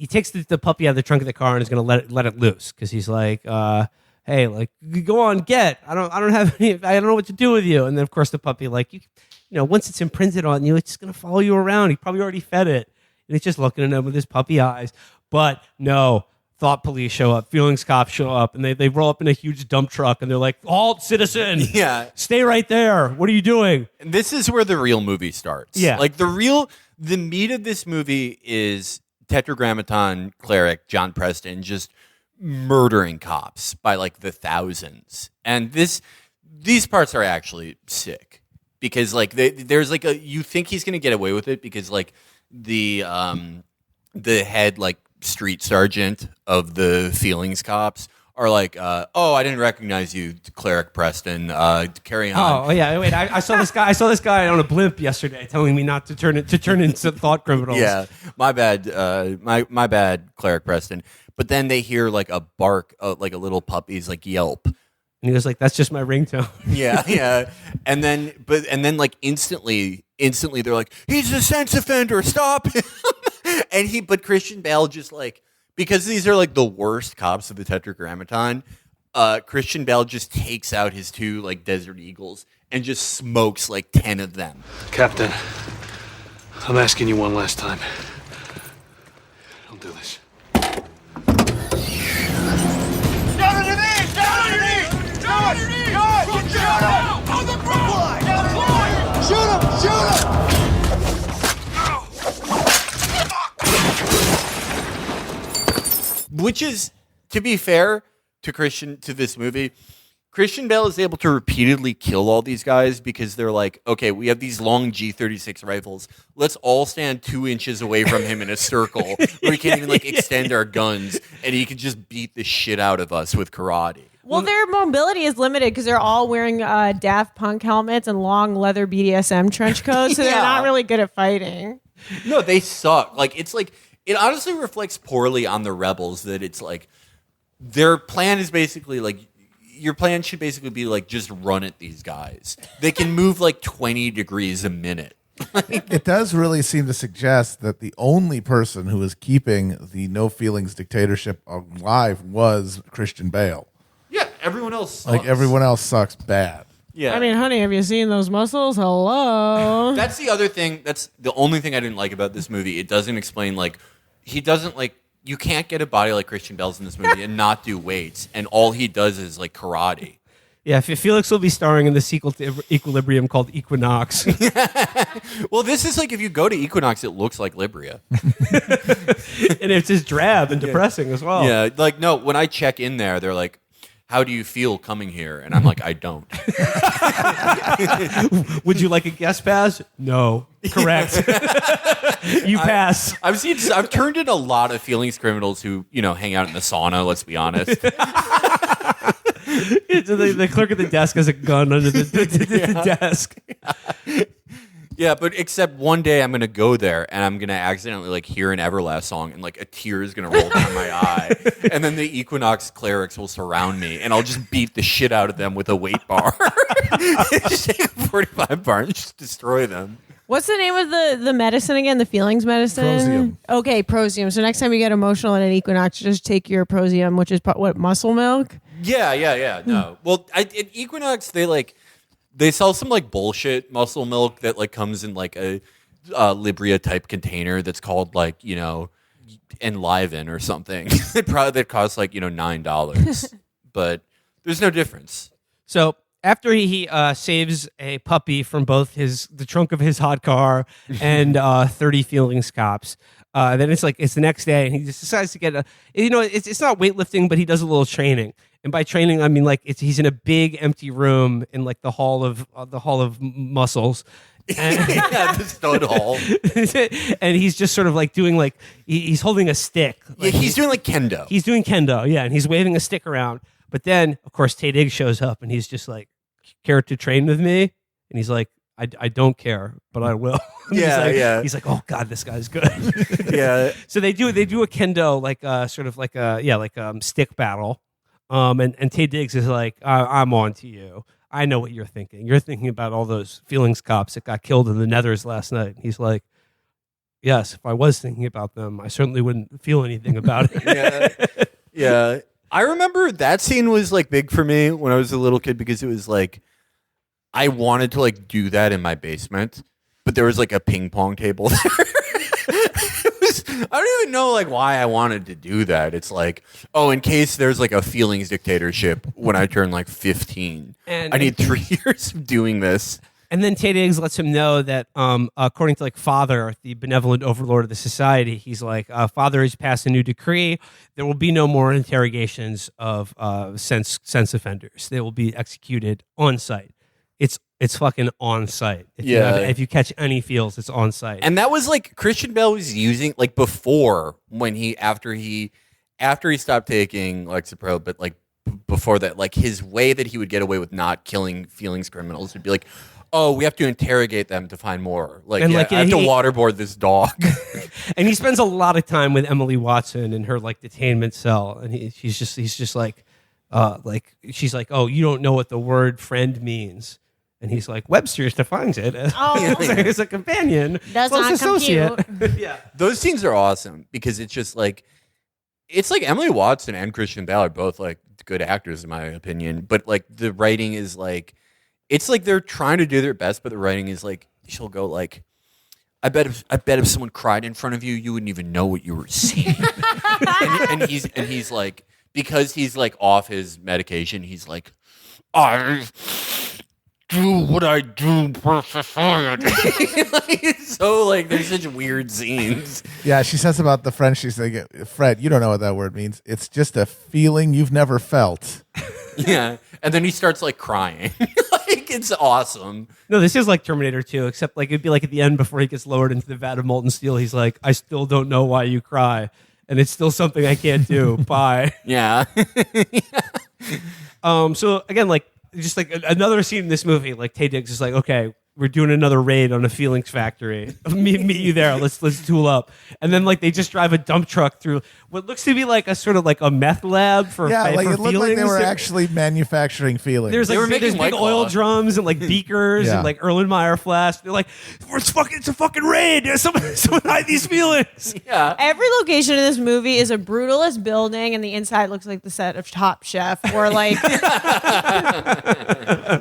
takes the puppy out of the trunk of the car and is going to let it loose because he's like, hey, like go on, I don't have any, I don't know what to do with you. And then of course the puppy once it's imprinted on you, it's just going to follow you around. He probably already fed it. And it's just looking at him with his puppy eyes. But no, thought police show up, feelings cops show up, and they roll up in a huge dump truck, and they're like, halt, citizen. Yeah. Stay right there. What are you doing? And this is where the real movie starts. Yeah. Like the meat of this movie is Tetragrammaton cleric John Preston just murdering cops by like the thousands. And these parts are actually sick because like there's like you think he's going to get away with it because like the head like street sergeant of the feelings cops are like, I didn't recognize you, Cleric Preston. Carry on. Oh yeah, wait. I saw this guy. I saw this guy on a blimp yesterday, telling me not to turn into thought criminals. Yeah, my bad. My bad, Cleric Preston. But then they hear like a bark, like a little puppy's like yelp. And he was like, "That's just my ringtone." Yeah. And then like instantly they're like, "He's a sex offender. Stop him!" But Christian Bale just like, because these are like the worst cops of the Tetragrammaton, Christian Bale just takes out his two like Desert Eagles and just smokes like 10 of them. Captain, I'm asking you one last time. Don't do this. Down underneath! Down underneath! Down underneath! Shoot him! On the ground! Shoot him! Shoot him! Which is, to be fair to this movie, Christian Bale is able to repeatedly kill all these guys because they're like, okay, we have these long G36 rifles. Let's all stand 2 inches away from him in a circle where we can't even extend our guns, and he can just beat the shit out of us with karate. Well, their mobility is limited because they're all wearing Daft Punk helmets and long leather BDSM trench coats, so they're not really good at fighting. No, they suck. It honestly reflects poorly on the rebels that it's like their plan is basically like your plan should basically be like just run at these guys. They can move like 20 degrees a minute. It does really seem to suggest that the only person who was keeping the no feelings dictatorship alive was Christian Bale. Yeah, everyone else sucks. Like everyone else sucks bad. Yeah. I mean, honey, have you seen those muscles? Hello. That's the other thing. That's the only thing I didn't like about this movie. It doesn't explain he doesn't you can't get a body like Christian Bale's in this movie and not do weights, and all he does is like karate. Yeah, Felix will be starring in the sequel to Equilibrium called Equinox. Well, this is like if you go to Equinox, it looks like Libria. And it's just drab and depressing as well. Yeah, no, when I check in there, they're like, how do you feel coming here? And I'm like, I don't. Would you like a guest pass? No. Correct. You pass. I've turned in a lot of feelings criminals who, hang out in the sauna, let's be honest. The clerk at the desk has a gun under the desk. Yeah, but except one day I'm going to go there and I'm going to accidentally hear an Everlast song and a tear is going to roll down my eye. And then the Equinox clerics will surround me and I'll just beat the shit out of them with a weight bar. Just take a 45 bar and just destroy them. What's the name of the medicine again? The feelings medicine? Prosium. Okay, Prosium. So next time you get emotional at an Equinox, just take your Prosium, which is what, muscle milk? Yeah. No. Well, at Equinox, they sell some bullshit muscle milk that comes in a Libria type container that's called Enliven or something. that costs $9. But there's no difference. So after he saves a puppy from both the trunk of his hot car and 30 feelings cops, then it's the next day and he just decides to get it's not weightlifting, but he does a little training. And by training, I mean he's in a big empty room in the hall of muscles. And the stud hall. And he's just sort of doing he's holding a stick. Yeah, he's doing kendo. He's doing kendo, yeah, and he's waving a stick around. But then, of course, Tay Diggs shows up and he's just like, care to train with me? And he's like, I don't care, but I will. He's like, oh God, this guy's good. Yeah. So they do a kendo, like sort of like a stick battle. And Tay Diggs is like, I'm on to you. I know what you're thinking. You're thinking about all those feelings cops that got killed in the Nethers last night. He's like, yes, if I was thinking about them, I certainly wouldn't feel anything about it. Yeah. I remember that scene was like big for me when I was a little kid because it was like, I wanted to like do that in my basement, but there was like a ping pong table there. I don't even know like why I wanted to do that. It's like, oh, in case there's like a feelings dictatorship when I turn like 15, and I need 3 years of doing this. And then Tay Diggs lets him know that, according to like Father, the benevolent overlord of the society, he's like, Father has passed a new decree. There will be no more interrogations of sense offenders. They will be executed on site. It's fucking on site. If you catch any feels, it's on site. And that was like Christian Bale was using like before when after he stopped taking Lexapro, but like before that, like his way that he would get away with not killing feelings criminals would be like, oh, we have to interrogate them to find more. Like, I have to waterboard this dog. And he spends a lot of time with Emily Watson in her like detainment cell, and he's just like she's like, oh, you don't know what the word friend means. And he's like, Webster's defines it as a companion. That's not associate. Yeah. Those scenes are awesome because it's just like, it's like Emily Watson and Christian Bale are both like good actors in my opinion. But like the writing is like, it's like they're trying to do their best, but the writing is like, she'll go like, I bet if someone cried in front of you, you wouldn't even know what you were seeing. and he's like, because he's like off his medication, he's like, I do what I do perfectly. So like there's such weird scenes. Yeah, she says about the French, she's like, Fred, you don't know what that word means. It's just a feeling you've never felt. Yeah. And then he starts like crying. Like it's awesome. No, this is like Terminator 2, except like it'd be like at the end before he gets lowered into the vat of molten steel, he's like, I still don't know why you cry. And it's still something I can't do. Bye. Yeah. So again, like just like another scene in this movie, like Tay Diggs is like, okay, we're doing another raid on a feelings factory. meet you there. Let's tool up. And then like they just drive a dump truck through what looks to be like a sort of like a meth lab for like for it looked feelings. like they were actually manufacturing feelings. There's like there's big oil drums and like beakers and like Erlenmeyer flasks. They're like, it's a fucking raid. Someone hide these feelings. Yeah. Every location in this movie is a brutalist building, and the inside looks like the set of Top Chef, or like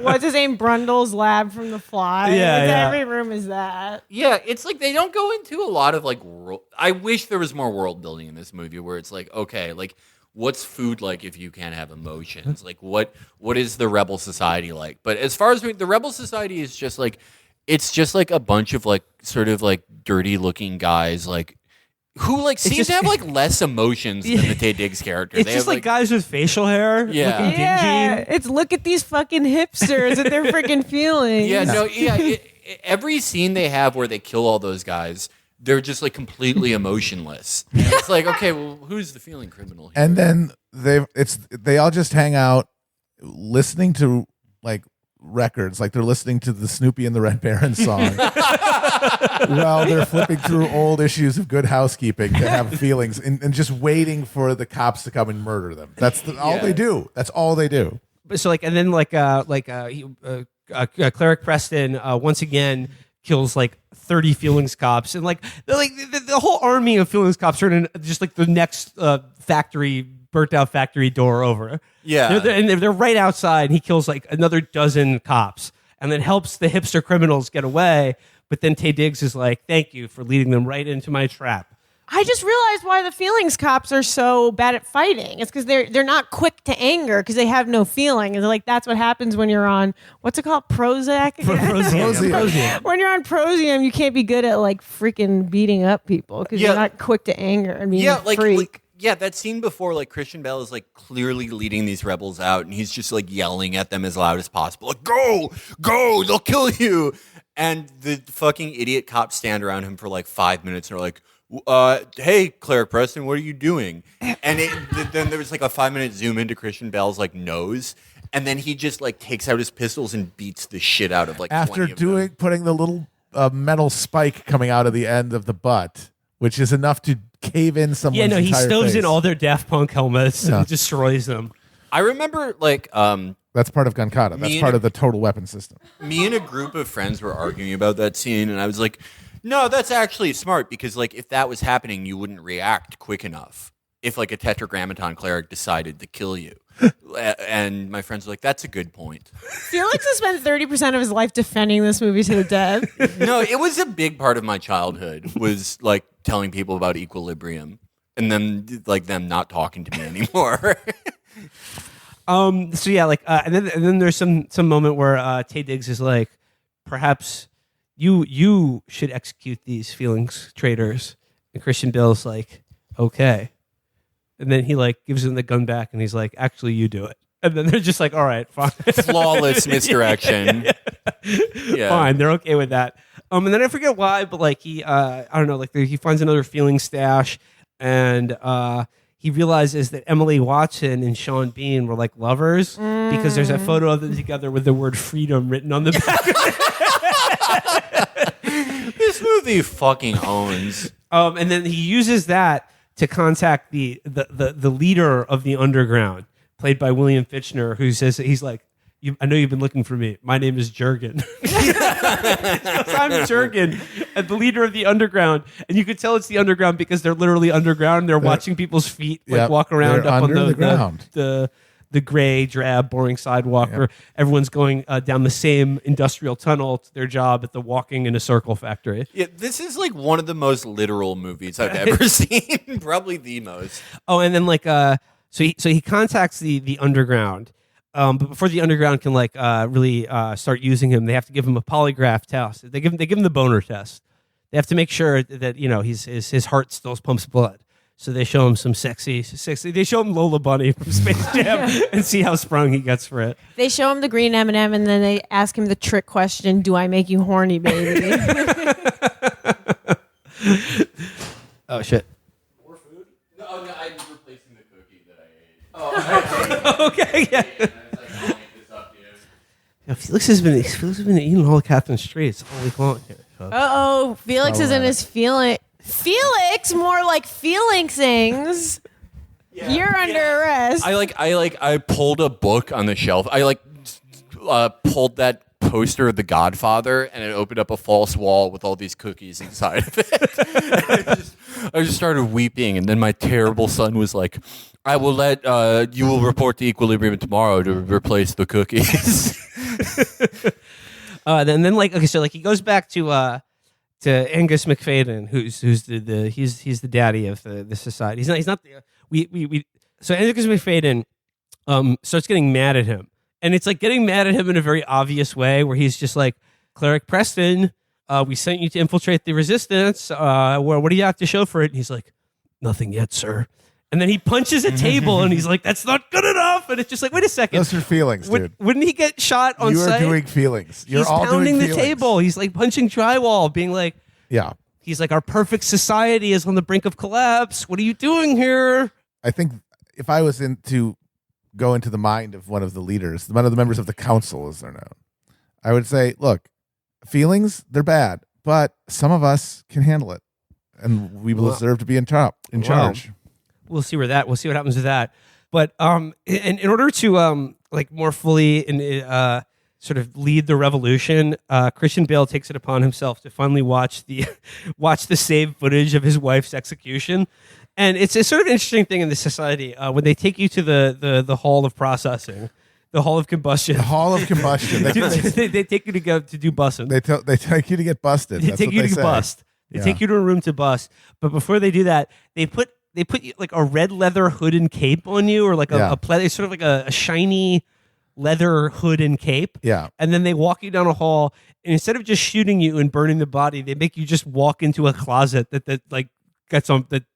what's his name, Brundle's lab from The Fly. Every room is that. Yeah, it's like they don't go into a lot of like I wish there was more world building in this movie where it's like, okay, like what's food like if you can't have emotions? Like what is the rebel society like? But as far as the rebel society is just like, it's just like a bunch of like sort of like dirty looking guys like who like seem to have like less emotions than the Tay Diggs character. It's just like guys with facial hair. Yeah. Looking dingy. It's look at these fucking hipsters and their freaking feelings. Yeah, no, yeah. Every scene they have where they kill all those guys, they're just like completely emotionless. It's like, okay, well, who's the feeling criminal here? And then they all just hang out listening to like records, like they're listening to the Snoopy and the Red Baron song while they're flipping through old issues of Good Housekeeping to have feelings and just waiting for the cops to come and murder them. That's all they do. That's all they do. So like, and then Cleric Preston once again kills like 30 feelings cops, and like the whole army of feelings cops are in just like the next burnt out factory door over. Yeah, they're right outside, and he kills like another dozen cops, and then helps the hipster criminals get away. But then Tay Diggs is like, "Thank you for leading them right into my trap." I just realized why the feelings cops are so bad at fighting. It's because they're not quick to anger because they have no feeling. And like that's what happens when you're on what's it called, Prozac? Prosium. When you're on Prosium, you can't be good at like freaking beating up people because you're not quick to anger and being a freak. That scene before, like Christian Bale is like clearly leading these rebels out, and he's just like yelling at them as loud as possible, like go, they'll kill you. And the fucking idiot cops stand around him for like 5 minutes and are like, Hey, Cleric Preston, what are you doing? And then there was like a 5-minute zoom into Christian Bale's like nose, and then he just like takes out his pistols and beats the shit out of like After 20 of them. putting the little metal spike coming out of the end of the butt, which is enough to cave in someone's Yeah, no, he entire stoves face. in all their Daft Punk helmets and destroys them. I remember like That's part of Gunkata. That's part of the total weapon system. me and a group of friends were arguing about that scene, and I was like, no, that's actually smart, because like if that was happening, you wouldn't react quick enough if like a Tetragrammaton cleric decided to kill you. And my friends were like, that's a good point. Felix has spent 30% of his life defending this movie to the death. No, it was a big part of my childhood, was like telling people about Equilibrium and then like them not talking to me anymore. So yeah, like, and then there's some moment where Taye Diggs is like, perhaps you should execute these feelings traitors, and Christian Bale's like, okay, and then he like gives him the gun back, and he's like, actually, you do it, and then they're just like, all right, fine, Flawless misdirection. Yeah. Fine, they're okay with that. And then I forget why, but like he, I don't know, like he finds another feeling stash, and he realizes that Emily Watson and Sean Bean were like lovers because there's a photo of them together with the word freedom written on the back. This movie fucking owns. And then he uses that to contact the leader of the underground, played by William Fichtner, who says, he's like, I know you've been looking for me. My name is Jurgen. I'm Jurgen, and the leader of the underground. And you could tell it's the underground because they're literally underground. They're watching people's feet like walk around up on the ground. The gray, drab, boring sidewalk where everyone's going down the same industrial tunnel to their job at the walking in a circle factory. Yeah, this is like one of the most literal movies I've ever seen. Probably the most. Oh, and then like so he contacts the underground. But before the underground can like really start using him, they have to give him a polygraph test. They give him the boner test. They have to make sure that his heart still pumps blood. So they show him some sexy. They show him Lola Bunny from Space Jam and see how sprung he gets for it. They show him the green M&M, and then they ask him the trick question: "Do I make you horny, baby?" Oh shit! More food? No, I'm replacing the cookie that I ate. Oh, okay, yeah. And I was like, I'll make this up, dude. Yeah, Felix has been eating all the Captain Streets all week long here. Uh-oh, Felix is in his feeling. Felix, more like Felixings. You're under arrest. I pulled a book on the shelf. I pulled that poster of The Godfather, and it opened up a false wall with all these cookies inside of it. I just started weeping, and then my terrible son was like, "I will you will report to Equilibrium tomorrow to replace the cookies." Then like okay, so like he goes back to Angus McFadden, who's he's the daddy of the society. He's not so Angus McFadden starts getting mad at him, and it's like getting mad at him in a very obvious way, where he's just like, Cleric Preston, we sent you to infiltrate the resistance. What do you have to show for it? And he's like, nothing yet, sir. And then he punches a table, and he's like, that's not good enough. And it's just like, wait a second. Those are feelings, dude. Wouldn't he get shot on You are site? doing feelings. You're He's all pounding doing the feelings. table. He's like punching drywall, being like, Yeah. he's like, our perfect society is on the brink of collapse. What are you doing here? I think if I was to go into the mind of one of the leaders, one of the members of the council, as they're known, I would say, look, feelings, they're bad, but some of us can handle it, and we will deserve to be in charge. We'll see what happens with that. But in order to like more fully sort of lead the revolution, Christian Bale takes it upon himself to finally watch the saved footage of his wife's execution. And it's a sort of interesting thing in this society when they take you to the hall of processing, the hall of combustion. The hall of combustion. They take you to go to do busting. They take you to get busted. They That's take what you they to say. bust. They take you to a room to bust. But before they do that, they put you, like a red leather hood and cape on you, or like it's sort of like a shiny leather hood and cape. Yeah. And then they walk you down a hall, and instead of just shooting you and burning the body, they make you just walk into a closet that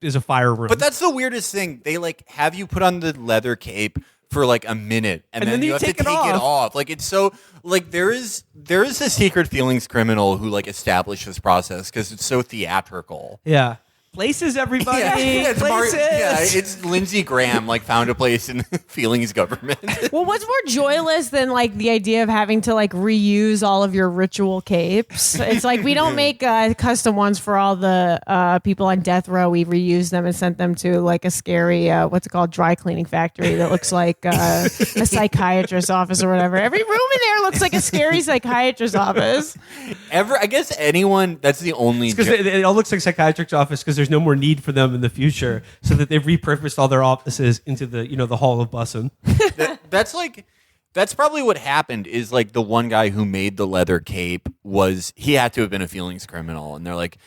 is a fire room. But that's the weirdest thing. They like have you put on the leather cape for like a minute, and then you have to take it off. Like it's so like there is a secret feelings criminal who like established this process because it's so theatrical. Yeah. Places, everybody. it's Places. it's Lindsey Graham found a place in feelings government. Well, what's more joyless than the idea of having to reuse all of your ritual capes? It's we don't make custom ones for all the people on death row. We reuse them and sent them to a scary what's it called, dry cleaning factory that looks like a psychiatrist's office or whatever. Every room in there looks like a scary psychiatrist's office. I guess anyone. That's the only. Because it all looks like psychiatrist's office because there's no more need for them in the future, so that they've repurposed all their offices into the Hall of Bussin'. That's probably what happened. Is the one guy who made the leather cape he had to have been a feelings criminal, and they're like,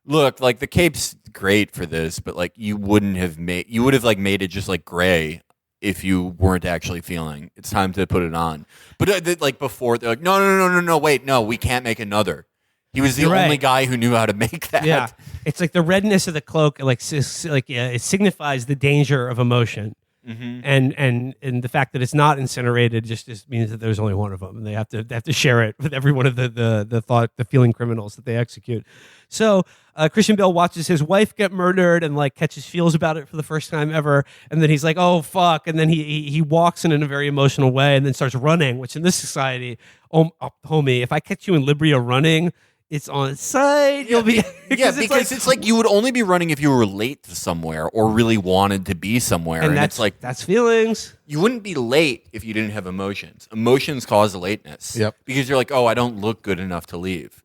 look, the cape's great for this, but you would have made it just gray if you weren't actually feeling. It's time to put it on. But before they're like, no, wait, no, we can't make another. He was the only guy who knew how to make that. Yeah, it's the redness of the cloak. It signifies the danger of emotion, and the fact that it's not incinerated just means that there's only one of them, and they have to share it with every one of the feeling criminals that they execute. So Christian Bale watches his wife get murdered and catches feels about it for the first time ever, and then he's like, oh fuck, and then he walks in a very emotional way, and then starts running. Which in this society, homie, if I catch you in Libya running, it's on site. You'll be because it's you would only be running if you were late to somewhere or really wanted to be somewhere, and that's feelings. You wouldn't be late if you didn't have emotions. Emotions cause lateness. Yep. Because you're oh, I don't look good enough to leave.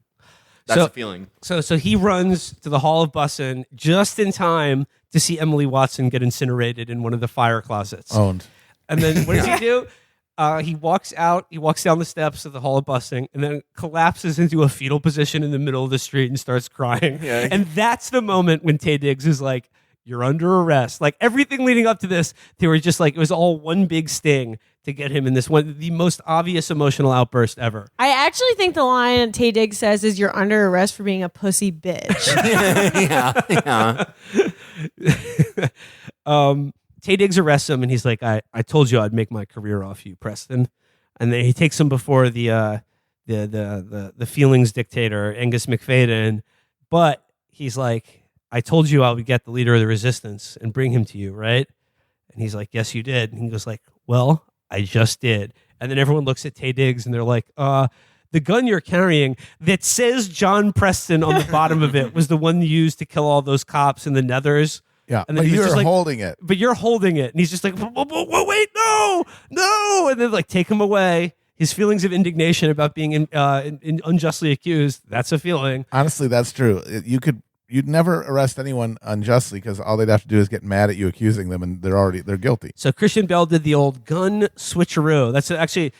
That's a feeling. So he runs to the Hall of Bussin' just in time to see Emily Watson get incinerated in one of the fire closets. Owned. And then what does he do? He walks out. He walks down the steps of the Hall of Bussin', and then collapses into a fetal position in the middle of the street and starts crying. Yeah. And that's the moment when Taye Diggs is like, "You're under arrest." Everything leading up to this, they were just it was all one big sting to get him in this the most obvious emotional outburst ever. I actually think the line Taye Diggs says is, "You're under arrest for being a pussy bitch." Yeah. Taye Diggs arrests him, and he's like, I told you I'd make my career off you, Preston. And then he takes him before the feelings dictator, Angus McFadden. But he's like, I told you I would get the leader of the resistance and bring him to you, right? And he's like, yes, you did. And he goes well, I just did. And then everyone looks at Taye Diggs, and they're like, the gun you're carrying that says John Preston on the bottom of it was the one used to kill all those cops in the Nethers. Yeah, and then but you're just holding it. But you're holding it. And he's just like, wait, no. And then take him away. His feelings of indignation about being unjustly accused, that's a feeling. Honestly, that's true. You'd never arrest anyone unjustly because all they'd have to do is get mad at you accusing them, and they're guilty. So Christian Bale did the old gun switcheroo. That's actually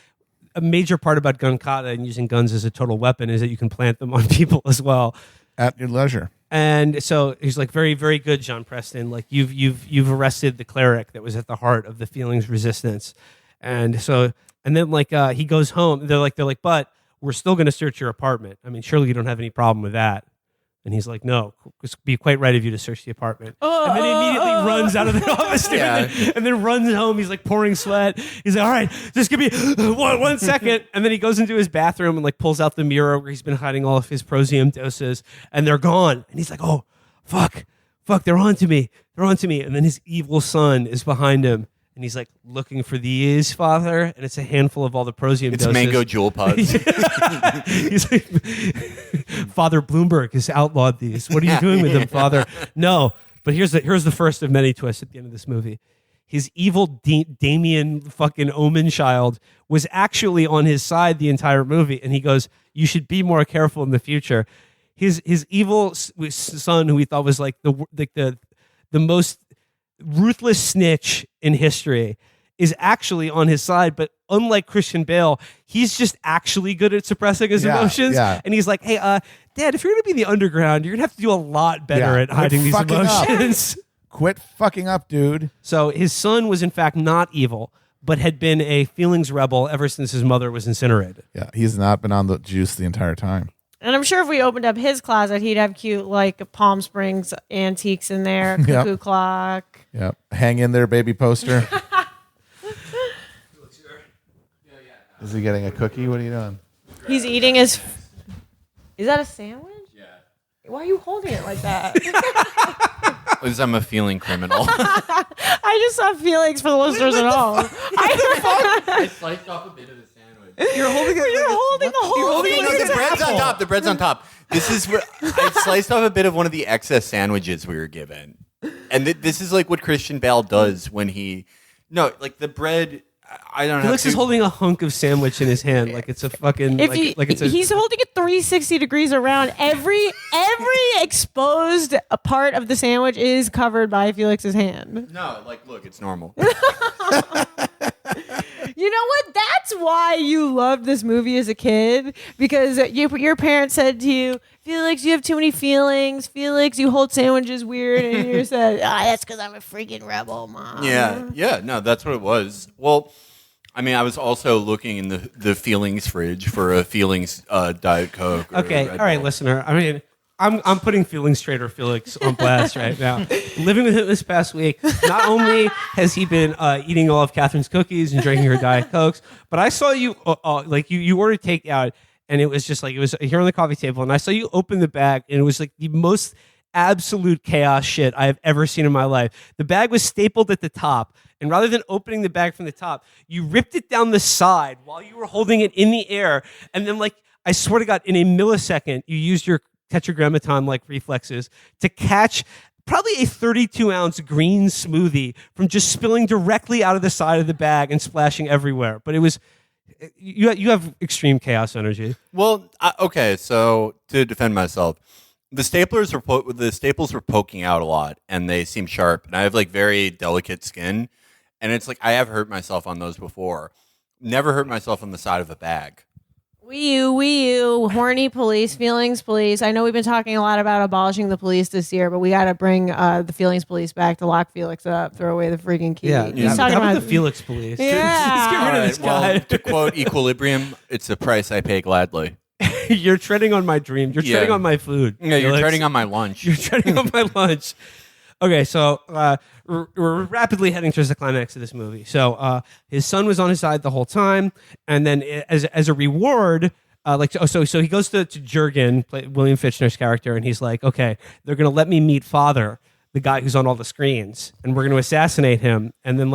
a major part about gun kata and using guns as a total weapon is that you can plant them on people as well. At your leisure. And so he's very, very good, John Preston. You've arrested the cleric that was at the heart of the feelings resistance. And then he goes home. They're like, but we're still going to search your apartment. I mean, surely you don't have any problem with that. And he's like, no, it's be quite right of you to search the apartment. And then he immediately runs out of the office and then runs home. He's pouring sweat. He's like, all right, just give me one second. And then he goes into his bathroom and pulls out the mirror where he's been hiding all of his Prozium doses, and they're gone. And he's like, oh, fuck, they're on to me. And then his evil son is behind him. And he's looking for these, Father, and it's a handful of all the Prozium doses. It's mango jewel pods. He's like, Father Bloomberg has outlawed these. What are you doing with them, Father? No, but here's the first of many twists at the end of this movie. His evil Damien fucking Omen child was actually on his side the entire movie, and he goes, "You should be more careful in the future." His evil son, who he thought was the most ruthless snitch in history, is actually on his side, but unlike Christian Bale, he's just actually good at suppressing his emotions. Yeah. And he's like, hey, Dad, if you're going to be in the underground, you're going to have to do a lot better at hiding these emotions. Quit fucking up, dude. So his son was in fact not evil, but had been a feelings rebel ever since his mother was incinerated. Yeah, he's not been on the juice the entire time. And I'm sure if we opened up his closet, he'd have cute Palm Springs antiques in there, cuckoo clock. Yep. Hang in there, baby poster. Is he getting a cookie? What are you doing? He's eating his... Is that a sandwich? Yeah. Why are you holding it like that? Because I'm a feeling criminal. I just saw feelings for the listeners at home. I sliced off a bit of the sandwich. You're holding it. You're holding the whole thing. No, the bread's on top. The bread's on top. This is what I sliced off a bit of one of the excess sandwiches we were given, and this is like what Christian Bale does when he. No, like the bread. I don't know. Felix is holding a hunk of sandwich in his hand, like it's a fucking. He's holding it 360 degrees around. Every exposed part of the sandwich is covered by Felix's hand. No, like look, it's normal. You know what? That's why you loved this movie as a kid, because your parents said to you, Felix, you have too many feelings. Felix, you hold sandwiches weird, and you said, that's because I'm a freaking rebel, Mom. Yeah, no, that's what it was. Well, I mean, I was also looking in the feelings fridge for a feelings Diet Coke. Okay, all right, listener. I mean, I'm putting Feelings Trader Felix on blast right now. Living with him this past week, not only has he been eating all of Catherine's cookies and drinking her Diet Cokes, but I saw you you ordered takeout, and it was just like it was here on the coffee table, and I saw you open the bag, and it was like the most absolute chaos shit I have ever seen in my life. The bag was stapled at the top, and rather than opening the bag from the top, you ripped it down the side while you were holding it in the air, and then I swear to God, in a millisecond, you used your tetragrammaton reflexes to catch probably a 32-ounce green smoothie from just spilling directly out of the side of the bag and splashing everywhere. But it was you have extreme chaos energy. Well, okay, so to defend myself, the staples were poking out a lot, and they seem sharp. And I have very delicate skin, and it's I have hurt myself on those before. Never hurt myself on the side of a bag. We you, horny police, feelings police. I know we've been talking a lot about abolishing the police this year, but we got to bring the feelings police back to lock Felix up, throw away the freaking key. Yeah, He's talking about about the Felix police. Yeah. Let's get rid of this guy. Well, to quote Equilibrium, it's a price I pay gladly. You're treading on my dream. You're treading on my food. Yeah, you're Felix. treading on my lunch. You're treading on my lunch. Okay, so we're rapidly heading towards the climax of this movie. So his son was on his side the whole time, and then as a reward, so he goes to Jurgen, William Fichtner's character, and he's like, okay, they're going to let me meet Father, the guy who's on all the screens, and we're going to assassinate him. And then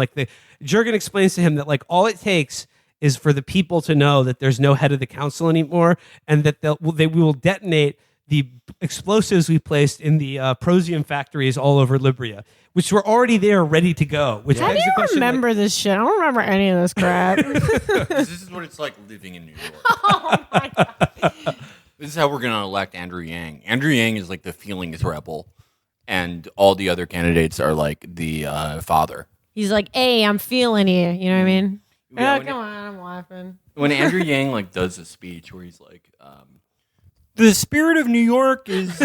Jurgen explains to him that all it takes is for the people to know that there's no head of the council anymore, and that we will detonate the explosives we placed in the Prosium factories all over Libya, which were already there, ready to go. Which How do you remember this shit? I don't remember any of this crap. This is what it's like living in New York. Oh my God. This is how we're going to elect Andrew Yang. Andrew Yang is the feelings rebel, and all the other candidates are the father. He's like, hey, I'm feeling you. You know what I mean? Yeah, come on, I'm laughing. When Andrew Yang does a speech where he's the spirit of New York is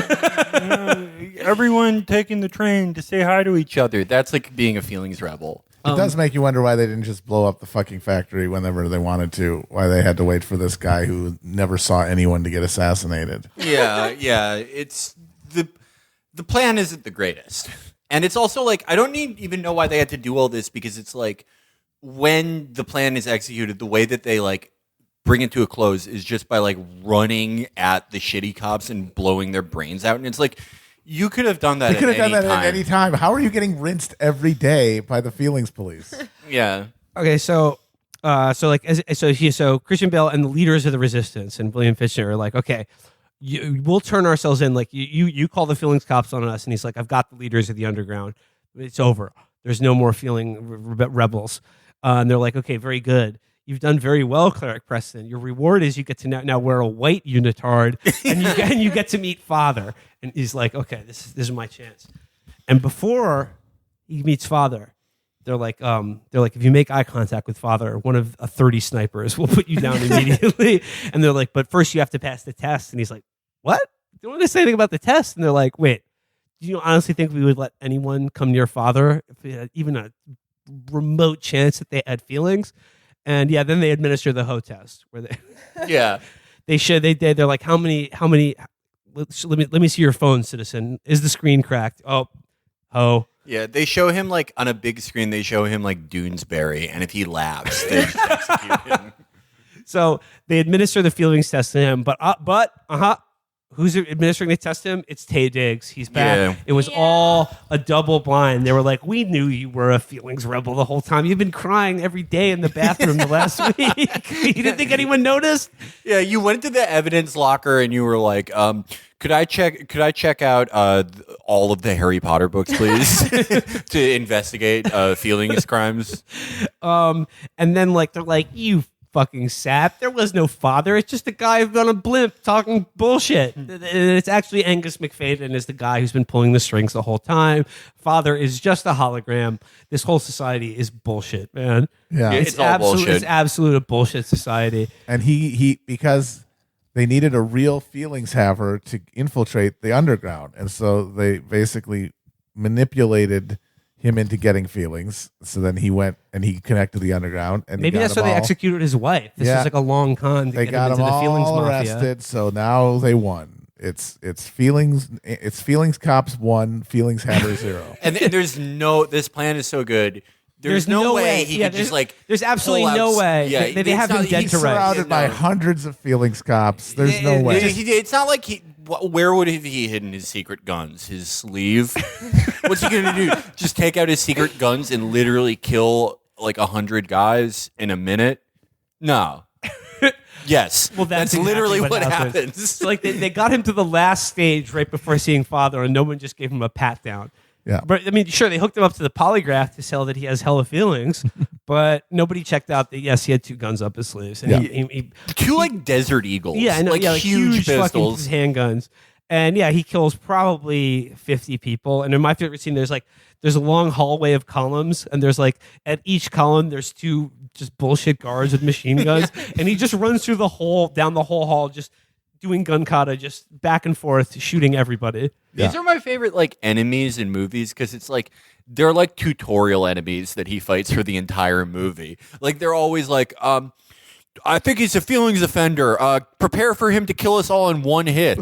everyone taking the train to say hi to each other. That's being a feelings rebel. It does make you wonder why they didn't just blow up the fucking factory whenever they wanted to. Why they had to wait for this guy who never saw anyone to get assassinated. Yeah. It's the plan isn't the greatest, and it's also I don't even know why they had to do all this, because it's when the plan is executed, the way that they bring it to a close is just by running at the shitty cops and blowing their brains out, and it's you could have done that. You could have done that at any time. How are you getting rinsed every day by the feelings police? Yeah. Okay, so Christian Bale and the leaders of the resistance and William Fichtner are like, okay, we'll turn ourselves in. You call the feelings cops on us, and he's like, I've got the leaders of the underground. It's over. There's no more feeling rebels. And they're like, okay, very good. You've done very well, Cleric Preston. Your reward is you get to now wear a white unitard, and you get to meet Father. And he's like, okay, this is my chance. And before he meets Father, they're like, if you make eye contact with Father, one of 30 snipers will put you down immediately. And they're like, but first you have to pass the test. And he's like, what? Don't want to say anything about the test. And they're like, wait, do you honestly think we would let anyone come near Father if we had even a remote chance that they had feelings? And yeah, then they administer the Ho test, where they're like, how many? Let me see your phone, citizen. Is the screen cracked? Oh, Ho. Yeah, they show him on a big screen. They show him Doonesbury, and if he laughs, they just execute him. So they administer the feelings test to him, but who's administering the test to him? It's Taye Diggs. He's back. Yeah. It was all a double blind. They were like, we knew you were a feelings rebel the whole time. You've been crying every day in the bathroom the last week. You didn't think anyone noticed? Yeah, you went to the evidence locker and you were like, could I check out all of the Harry Potter books, please, to investigate feelings crimes? And then they're like, you fucking sap. There was no father. It's just a guy on a blimp talking bullshit. And it's actually Angus McFadden is the guy who's been pulling the strings the whole time. Father is just a hologram. This whole society is bullshit, man. Yeah. It's all bullshit. It's absolute a bullshit society. And he because they needed a real feelings haver to infiltrate the underground, and so they basically manipulated him into getting feelings. So then he went and he connected the underground, and Maybe that's why they executed his wife. This is like a long con to They get got him him into the feelings all mafia. arrested. So now they won. It's feelings cops 1, feelings haver 0. And there's this plan is so good. There's no way he could just like. There's absolutely pull out- no way. Yeah, they have him dead He's to rights. surrounded by hundreds of feelings cops. There's no way. It's not like where would have he hidden his secret guns? His sleeve? What's he gonna do? Just take out his secret guns and literally kill like 100 guys in a minute? No. Yes. Well, that's exactly literally what happens. happens. So, like they got him to the last stage right before seeing Father, and no one just gave him a pat down. Yeah. But I mean, sure, they hooked him up to the polygraph to sell that he has hella feelings, but nobody checked out that yes, he had 2 guns up his sleeves, and he 2 like Desert Eagles. yeah, I know, like huge pistols, fucking handguns, and yeah, he kills probably 50 people. And in my favorite scene, there's a long hallway of columns, and there's like at each column there's 2 just bullshit guards with machine guns, and he just runs through down the whole hall, just doing gun kata, just back and forth, shooting everybody. These are my favorite like enemies in movies because it's like they're like tutorial enemies that he fights for the entire movie. Like they're always like, I think he's a feelings offender. Prepare for him to kill us all in one hit.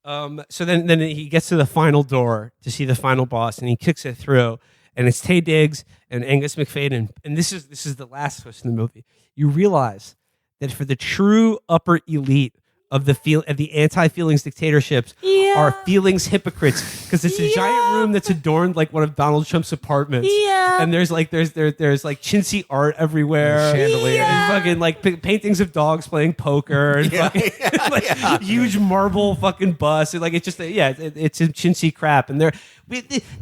So then he gets to the final door to see the final boss, and he kicks it through, and it's Taye Diggs and Angus McFadden, and this is the last twist in the movie. You realize that for the true upper elite of the anti-feelings dictatorships are feelings hypocrites, because it's a giant room that's adorned like one of Donald Trump's apartments. Yeah. And there's like chintzy art everywhere, Chandelier. and fucking like paintings of dogs playing poker, and fucking huge marble fucking bus. And, like it's just it's a chintzy crap, and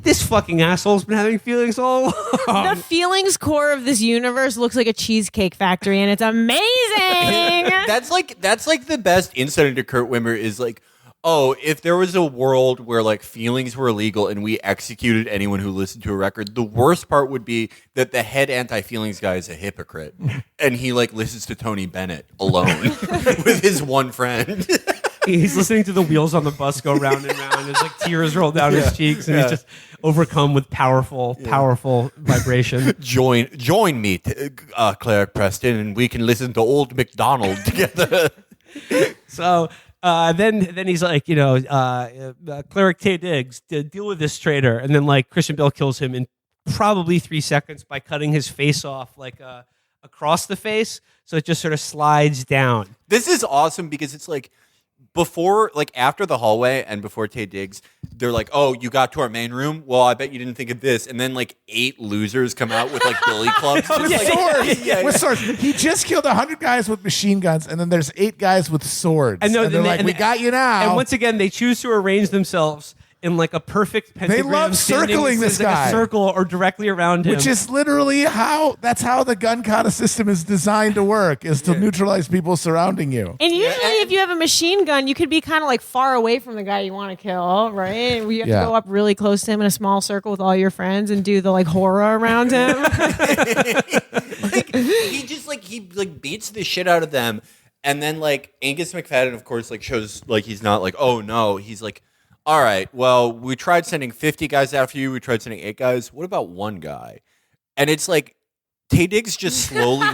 this fucking asshole's been having feelings all along. The feelings core of this universe looks like a cheesecake factory, and it's amazing. That's like the best insight into Kurt Wimmer is like, oh, if there was a world where like feelings were illegal and we executed anyone who listened to a record, the worst part would be that the head anti-feelings guy is a hypocrite and he like listens to Tony Bennett alone with his one friend. He's listening to the wheels on the bus go round and round. There's like tears roll down his cheeks, and he's just overcome with powerful vibration. Join me, Cleric Preston, and we can listen to Old MacDonald together. So then he's like, Cleric Taye Diggs, deal with this traitor, and then like Christian Bale kills him in probably 3 seconds by cutting his face off like across the face, so it just sort of slides down. This is awesome because it's like before, like after the hallway and before Taye Diggs, they're like, "Oh, you got to our main room? Well, I bet you didn't think of this." And then like 8 losers come out with like billy clubs, With swords. He just killed 100 guys with machine guns, and then there's 8 guys with swords. And they're like, "We got you now." And once again, they choose to arrange themselves in like a perfect pentagram. They love circling this like guy. a circle or directly around him, Which is literally that's how the gun kata system is designed to work, is to neutralize people surrounding you. And usually, if you have a machine gun, you could be kind of like far away from the guy you want to kill, right? You have to go up really close to him in a small circle with all your friends and do the like horror around him. he beats the shit out of them, and then like Angus McFadden, of course, like shows like he's not like, oh no, he's like, all right, well, we tried sending 50 guys after you. We tried sending 8 guys. What about 1 guy? And it's like Taye Diggs just slowly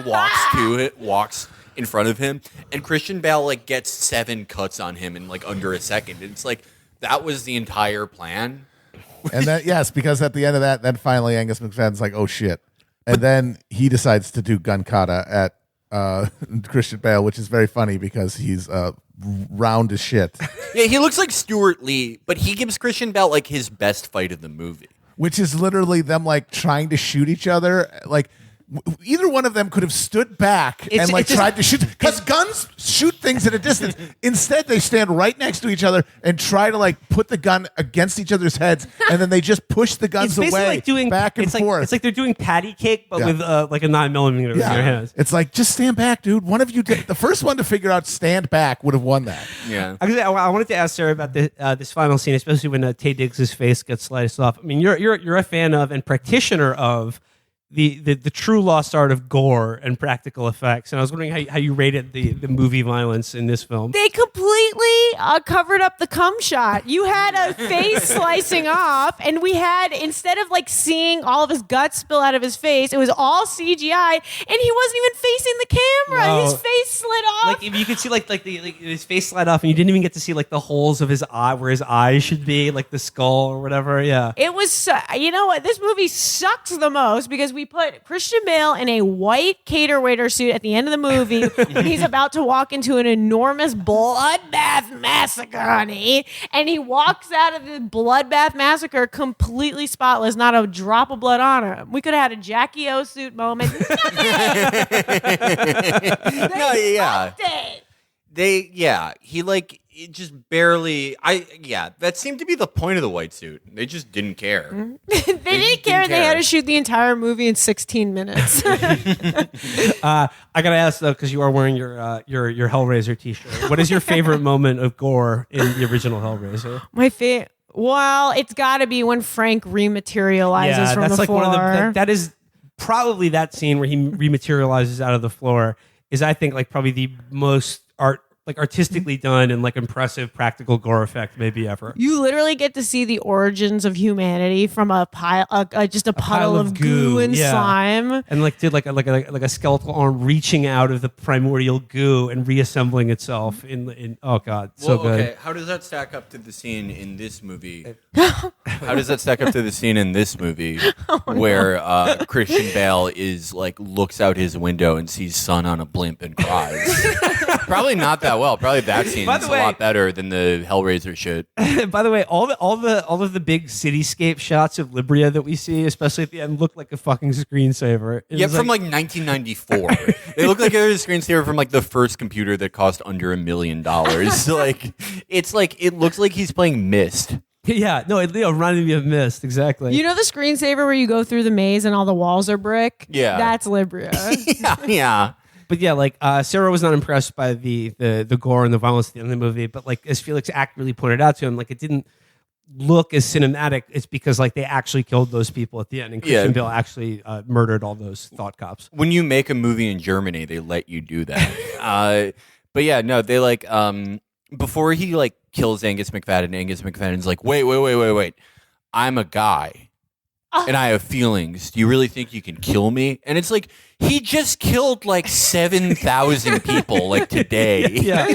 walks in front of him, and Christian Bale like gets 7 cuts on him in like under a second. It's like that was the entire plan. And then because at the end of that, then finally Angus McFadden's like, oh shit. And then he decides to do gun kata at Christian Bale, which is very funny because he's round as shit. Yeah, he looks like Stuart Lee, but he gives Christian Bale like his best fight of the movie. Which is literally them like trying to shoot each other. Like either one of them could have stood back and like tried to shoot, because guns shoot things at a distance. Instead, they stand right next to each other and try to like put the gun against each other's heads, and then they just push the guns away, like doing, back and forth. It's like they're doing patty cake, but with like a 9mm in their hands. It's like, just stand back, dude. One of you did. The first one to figure out stand back would have won that. Yeah. Actually, I wanted to ask Sarah about this final scene, especially when Taye Diggs' face gets sliced off. I mean, you're a fan of and practitioner of the true lost art of gore and practical effects, and I was wondering how you rated the movie violence in this film. They completely covered up the cum shot. You had a face slicing off, and we had, instead of like seeing all of his guts spill out of his face, it was all CGI, and he wasn't even facing the camera. No. His face slid off. Like if you could see like his face slide off, and you didn't even get to see like the holes of his eye where his eyes should be, like the skull or whatever. Yeah, it was. You know what? This movie sucks the most because we put Christian Bale in a white cater waiter suit at the end of the movie when he's about to walk into an enormous bloodbath massacre, honey. And he walks out of the bloodbath massacre completely spotless, not a drop of blood on him. We could have had a Jackie O suit moment. No, yeah. He like it just barely. That seemed to be the point of the white suit. They just didn't care. They didn't care. They had to shoot the entire movie in 16 minutes. I gotta ask though, because you are wearing your Hellraiser t-shirt. What is your favorite moment of gore in the original Hellraiser? My favorite. Well, it's got to be when Frank rematerializes from that's the like floor. one of the. That is probably that scene where he rematerializes out of the floor is, I think, like probably the most artistically done and like impressive practical gore effect maybe ever. You literally get to see the origins of humanity from a pile, just a puddle of goo and slime, and like did like a skeletal arm reaching out of the primordial goo and reassembling itself in oh god, so good. Okay, how does that stack up to the scene in this movie? How does that stack up to the scene in this movie where Christian Bale is like looks out his window and sees sun on a blimp and cries? Probably not that well. Probably that scene is a lot better than the Hellraiser shit. By the way, all of the big cityscape shots of Libria that we see, especially at the end, look like a fucking screensaver. From like 1994. They look like it was a screensaver from like the first computer that cost under $1 million. Like it looks like he's playing Myst. Yeah, no, it reminded me of Myst, exactly. You know the screensaver where you go through the maze and all the walls are brick? Yeah. That's Libria. yeah. But yeah, like Sarah was not impressed by the gore and the violence at the end of the movie. But like as Felix accurately pointed out to him, like it didn't look as cinematic. It's because like they actually killed those people at the end, and Christian Bale actually murdered all those thought cops. When you make a movie in Germany, they let you do that. But yeah, no, they like before he like kills Angus McFadden. Angus McFadden's like, wait, I'm a guy. And I have feelings. Do you really think you can kill me? And it's like, he just killed like 7,000 people like today. Yeah.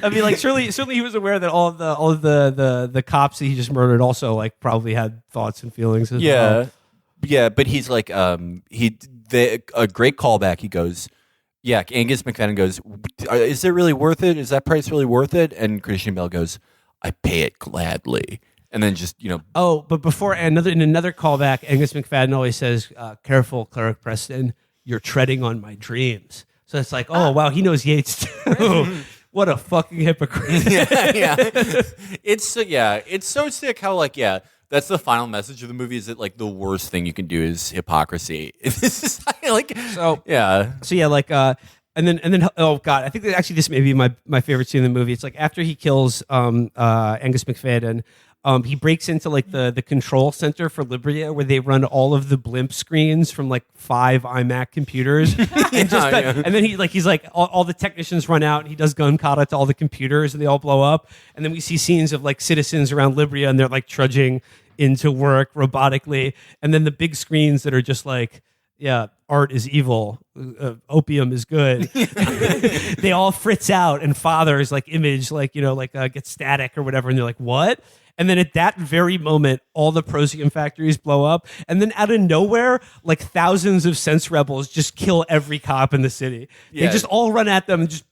I mean, like certainly he was aware that all of the cops that he just murdered also like probably had thoughts and feelings as well. Yeah, but he's like a great callback. He goes, yeah, Angus McFadden goes, is it really worth it? Is that price really worth it? And Christian Bale goes, I pay it gladly. And then just, Oh, but before in another callback, Angus McFadden always says, careful, Cleric Preston, you're treading on my dreams. So it's like, oh, wow, he knows Yates too. What a fucking hypocrite. yeah. It's so sick how like, that's the final message of the movie, is that like the worst thing you can do is hypocrisy. This is like, so yeah, like, and then oh god, I think that actually this may be my favorite scene in the movie. It's like after he kills Angus McFadden, he breaks into like the control center for Libria, where they run all of the blimp screens from like 5 iMac computers, and and then he's like all the technicians run out, and he does gun kata to all the computers, and they all blow up, and then we see scenes of like citizens around Libria, and they're like trudging into work robotically, and then the big screens that are just like, yeah, art is evil, opium is good. They all fritz out, and Father's like image, like gets static or whatever, and they're like, what? And then at that very moment, all the Prosium factories blow up, and then out of nowhere, like thousands of sense rebels just kill every cop in the city. They just all run at them and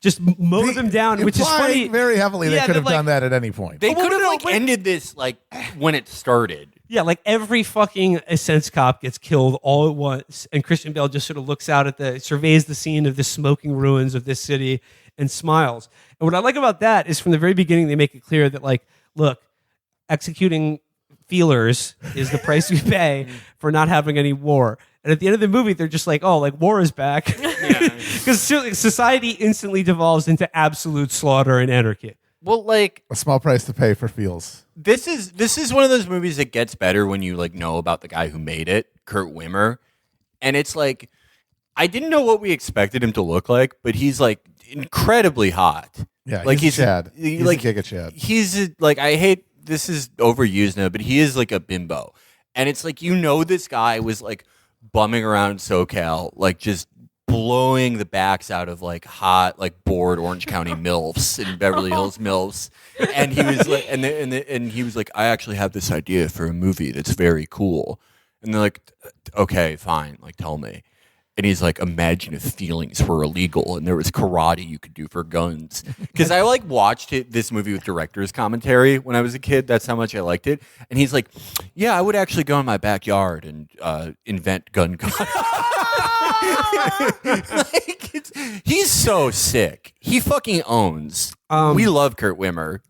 just mow them down, which is funny. Very heavily, they could have like, done that at any point. They could have ended this like when it started. Yeah, like every fucking sense cop gets killed all at once, and Christian Bale just sort of looks out at surveys the scene of the smoking ruins of this city and smiles. And what I like about that is from the very beginning they make it clear that, like, look, executing feelers is the price we pay for not having any war. And at the end of the movie, they're just like, oh, like, war is back. Because society instantly devolves into absolute slaughter and anarchy. Well, like, a small price to pay for feels. This is one of those movies that gets better when you like know about the guy who made it, Kurt Wimmer. And it's like, I didn't know what we expected him to look like, but he's like incredibly hot. Yeah, like he's Chad. He's like a Giga Chad. He's like, I hate, this is overused now, but he is like a bimbo. And it's like, this guy was like bumming around SoCal, like just blowing the backs out of like hot, like bored Orange County MILFs and Beverly Hills MILFs. And he was like, and he was like, I actually have this idea for a movie that's very cool. And they're like, okay, fine, like tell me. And he's like, imagine if feelings were illegal and there was karate you could do for guns. Because I like watched this movie with director's commentary when I was a kid. That's how much I liked it. And he's like, yeah, I would actually go in my backyard and invent gun like, he's so sick. He fucking owns. We love Kurt Wimmer.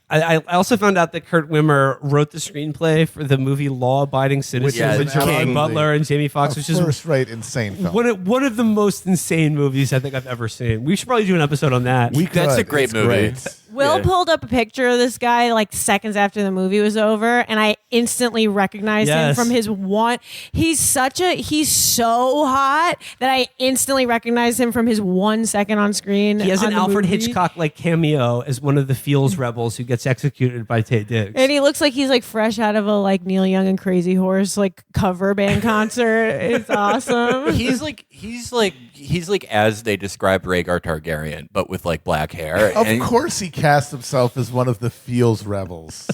I also found out that Kurt Wimmer wrote the screenplay for the movie Law Abiding Citizens with Gerard Butler and Jamie Foxx, which is first-rate insane film. One of the most insane movies I think I've ever seen. We should probably do an episode on that. That's a great movie. Great. Will pulled up a picture of this guy like seconds after the movie was over, and I instantly recognized him from his one. He's so hot that I instantly recognized him from his 1 second on screen. He has an Alfred movie. Hitchcock like cameo as one of the Feels rebels who gets executed by Taye Diggs. And he looks like he's like fresh out of a like Neil Young and Crazy Horse like cover band concert. It's awesome. He's like as they described Rhaegar Targaryen, but with like black hair. Of course he cast himself as one of the Feels rebels.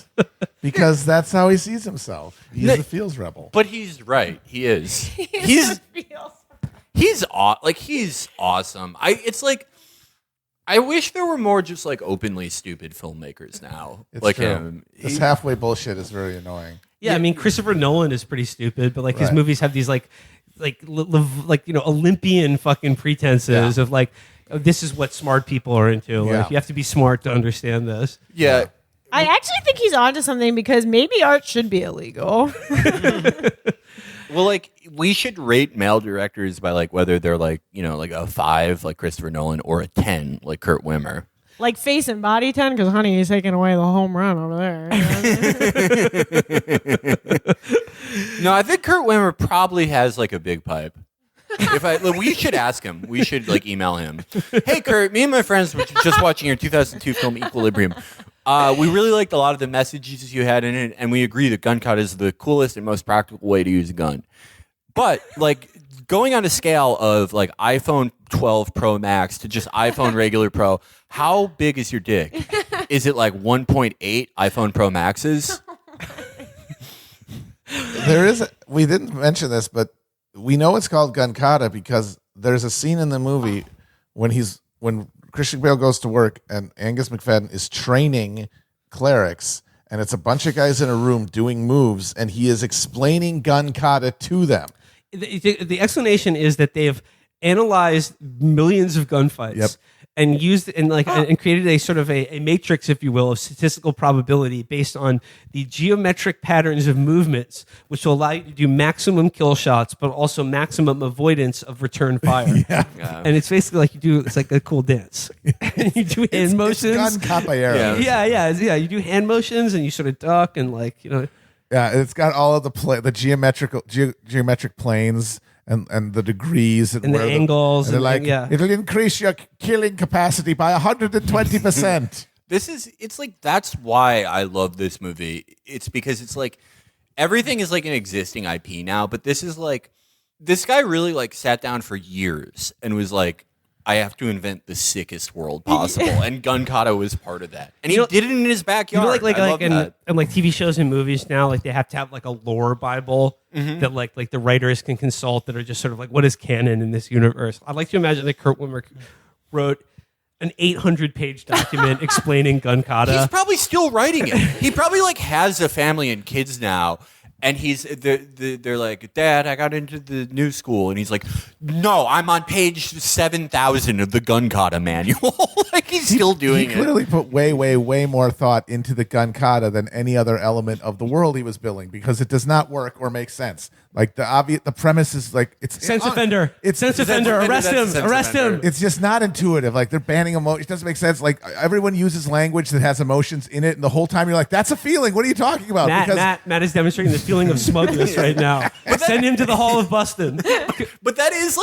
Because that's how he sees himself. He's the Feels rebel. But he's right. He is. He's awesome. It's like, I wish there were more just like openly stupid filmmakers now. It's like true. him. This halfway bullshit is very annoying. Yeah, I mean Christopher Nolan is pretty stupid, but like his movies have these like Olympian fucking pretenses of like, oh, this is what smart people are into. Yeah. Like you have to be smart to understand this. Yeah. I actually think he's onto something because maybe art should be illegal. Well, like we should rate male directors by like whether they're like, like a 5 like Christopher Nolan or a 10 like Kurt Wimmer. Like face and body 10 because honey, he's taking away the home run over there. No, I think Kurt Wimmer probably has like a big pipe. We should ask him. We should like email him. Hey, Kurt, me and my friends were just watching your 2002 film Equilibrium. We really liked a lot of the messages you had in it, and we agree that gun cut is the coolest and most practical way to use a gun. But like going on a scale of like iPhone 12 Pro Max to just iPhone regular Pro, how big is your dick? Is it like 1.8 iPhone Pro Maxes? We didn't mention this, but we know it's called gun kata because there's a scene in the movie when Christian Bale goes to work and Angus McFadden is training clerics, and it's a bunch of guys in a room doing moves, and he is explaining gun kata to them. The explanation is that they've analyzed millions of gunfights and used and created a sort of a matrix, if you will, of statistical probability based on the geometric patterns of movements, which will allow you to do maximum kill shots, but also maximum avoidance of return fire. And it's basically like it's like a cool dance. And you do hand motions. It's gun capoeira. Yeah. You do hand motions and you sort of duck and Yeah, it's got all of the geometric planes and the degrees and the angles. And they're like, it'll increase your killing capacity by 120%. It's like, that's why I love this movie. It's because it's like, everything is like an existing IP now, but this is like, this guy really like sat down for years and was like, I have to invent the sickest world possible, and gun kata was part of that. And he did it in his backyard. And like TV shows and movies now, like they have to have like a lore Bible that like the writers can consult that are just sort of like, what is canon in this universe? I'd like to imagine that Kurt Wimmer wrote an 800-page document explaining gun kata. He's probably still writing it. He probably like has a family and kids now. And they're like, Dad, I got into the new school. And he's like, no, I'm on page 7,000 of the gun kata manual. Like, he's still doing it. He clearly put way, way, way more thought into the gun kata than any other element of the world he was building, because it does not work or make sense. Like, the premise is like, it's sense offender. It's sense offender. Arrest him. Arrest him. It's just not intuitive. Like, they're banning emotions. It doesn't make sense. Like, everyone uses language that has emotions in it, and the whole time you're like, that's a feeling. What are you talking about? Matt is demonstrating the feeling of smugness right now. Send him to the Hall of Bustin. But that is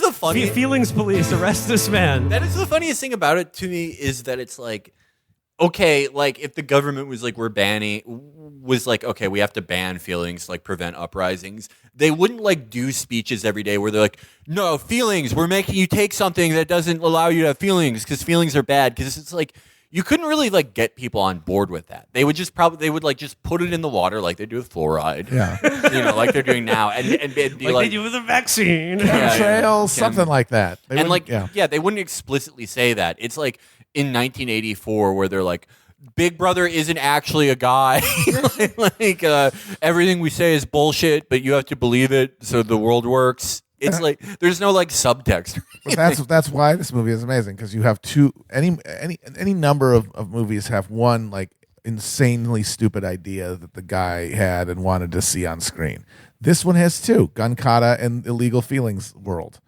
the funniest. Feelings police, arrest this man. That is the funniest thing about it to me, is that it's like, okay, like if the government was like, okay, we have to ban feelings, like prevent uprisings, they wouldn't like do speeches every day where they're like, no, feelings, we're making you take something that doesn't allow you to have feelings because feelings are bad. Because it's like, you couldn't really like get people on board with that. They would just just put it in the water like they do with fluoride. Yeah. Like they're doing now. And be like they do with a vaccine. Chemtrails, something like that. They wouldn't explicitly say that. It's like in 1984 where they're like, Big Brother isn't actually a guy. Everything we say is bullshit, but you have to believe it so the world works. It's like there's no like subtext. But that's why this movie is amazing, because you have any number of movies have one like insanely stupid idea that the guy had and wanted to see on screen. This one has two: gun kata and illegal feelings world,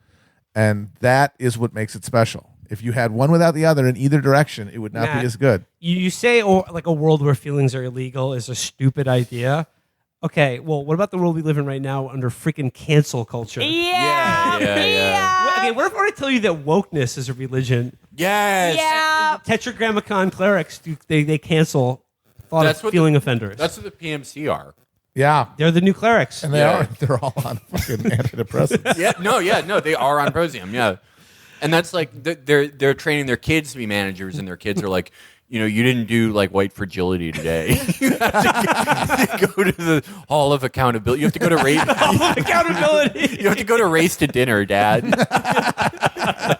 and that is what makes it special. If you had one without the other in either direction, it would not be as good. You say like a world where feelings are illegal is a stupid idea. Okay, well, what about the world we live in right now under freaking cancel culture? Yeah. Okay, what if I tell you that wokeness is a religion? Yes. Yeah. Tetragrammaton clerics, they cancel thought of feeling offenders. That's what the PMC are. Yeah. They're the new clerics. And they're all on fucking antidepressants. No, they are on Prosium, yeah. And that's like, they're training their kids to be managers, and their kids are like, you didn't do like white fragility today. You have to go to the Hall of Accountability. You have to go to Hall of Accountability. You have to go to Race to Dinner, Dad.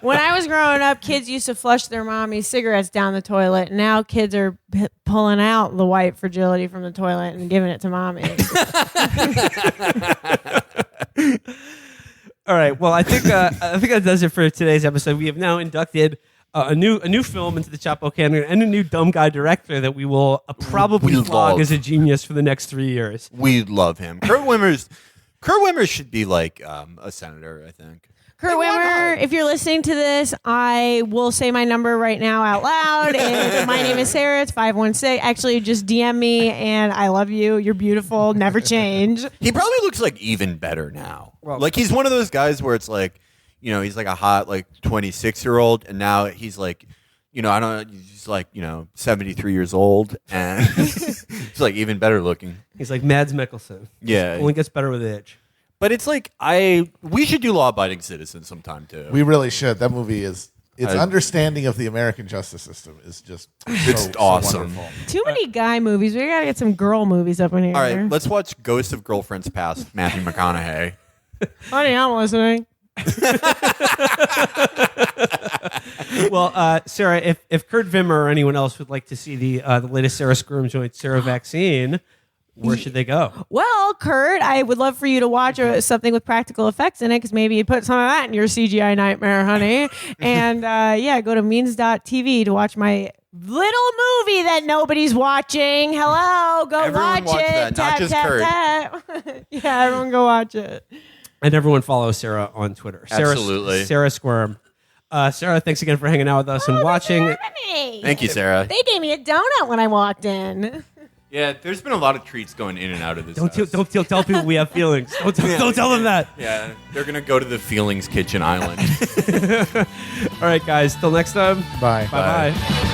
When I was growing up, kids used to flush their mommy's cigarettes down the toilet. Now kids are pulling out the white fragility from the toilet and giving it to mommy. All right. Well, I think that does it for today's episode. We have now inducted a new film into the Chapo canon and a new dumb guy director that we will probably flog as a genius for the next 3 years. We love him. Kurt Wimmer should be like a senator, I think. Kurt Wimmer, if you're listening to this, I will say my number right now out loud. And my name is Sarah. It's 516. Actually, just DM me, and I love you. You're beautiful. Never change. He probably looks like even better now. Well, like he's one of those guys where it's like, he's like a hot like 26-year-old, and now he's like, he's like 73 years old, and he's like even better looking. He's like Mads Mikkelsen. Yeah, only gets better with age. But it's like we should do Law-Abiding Citizens sometime too. We really should. That movie is understanding of the American justice system is just it's awesome. So wonderful. Too many guy movies. We gotta get some girl movies up in here. All right, let's watch Ghost of Girlfriends Past. Matthew McConaughey. Honey, I'm listening. Well, Sarah, if Kurt Wimmer or anyone else would like to see the latest Sarah Squirm joint, Sarah Vaccine, where should they go? Well, Kurt, I would love for you to watch something with practical effects in it, because maybe you put some of that in your CGI nightmare, honey. And go to means.tv to watch my little movie that nobody's watching. Hello, go everyone watch That, it. not just Kurt. Tap. Yeah, everyone go watch it. And everyone follow Sarah on Twitter. Absolutely. Sarah Squirm. Sarah, thanks again for hanging out with us and watching. Thank you, Sarah. They gave me a donut when I walked in. Yeah, there's been a lot of treats going in and out of this house. Don't tell people we have feelings. Don't tell them that. Yeah, they're going to go to the Feelings Kitchen Island. All right, guys. Till next time. Bye. Bye-bye.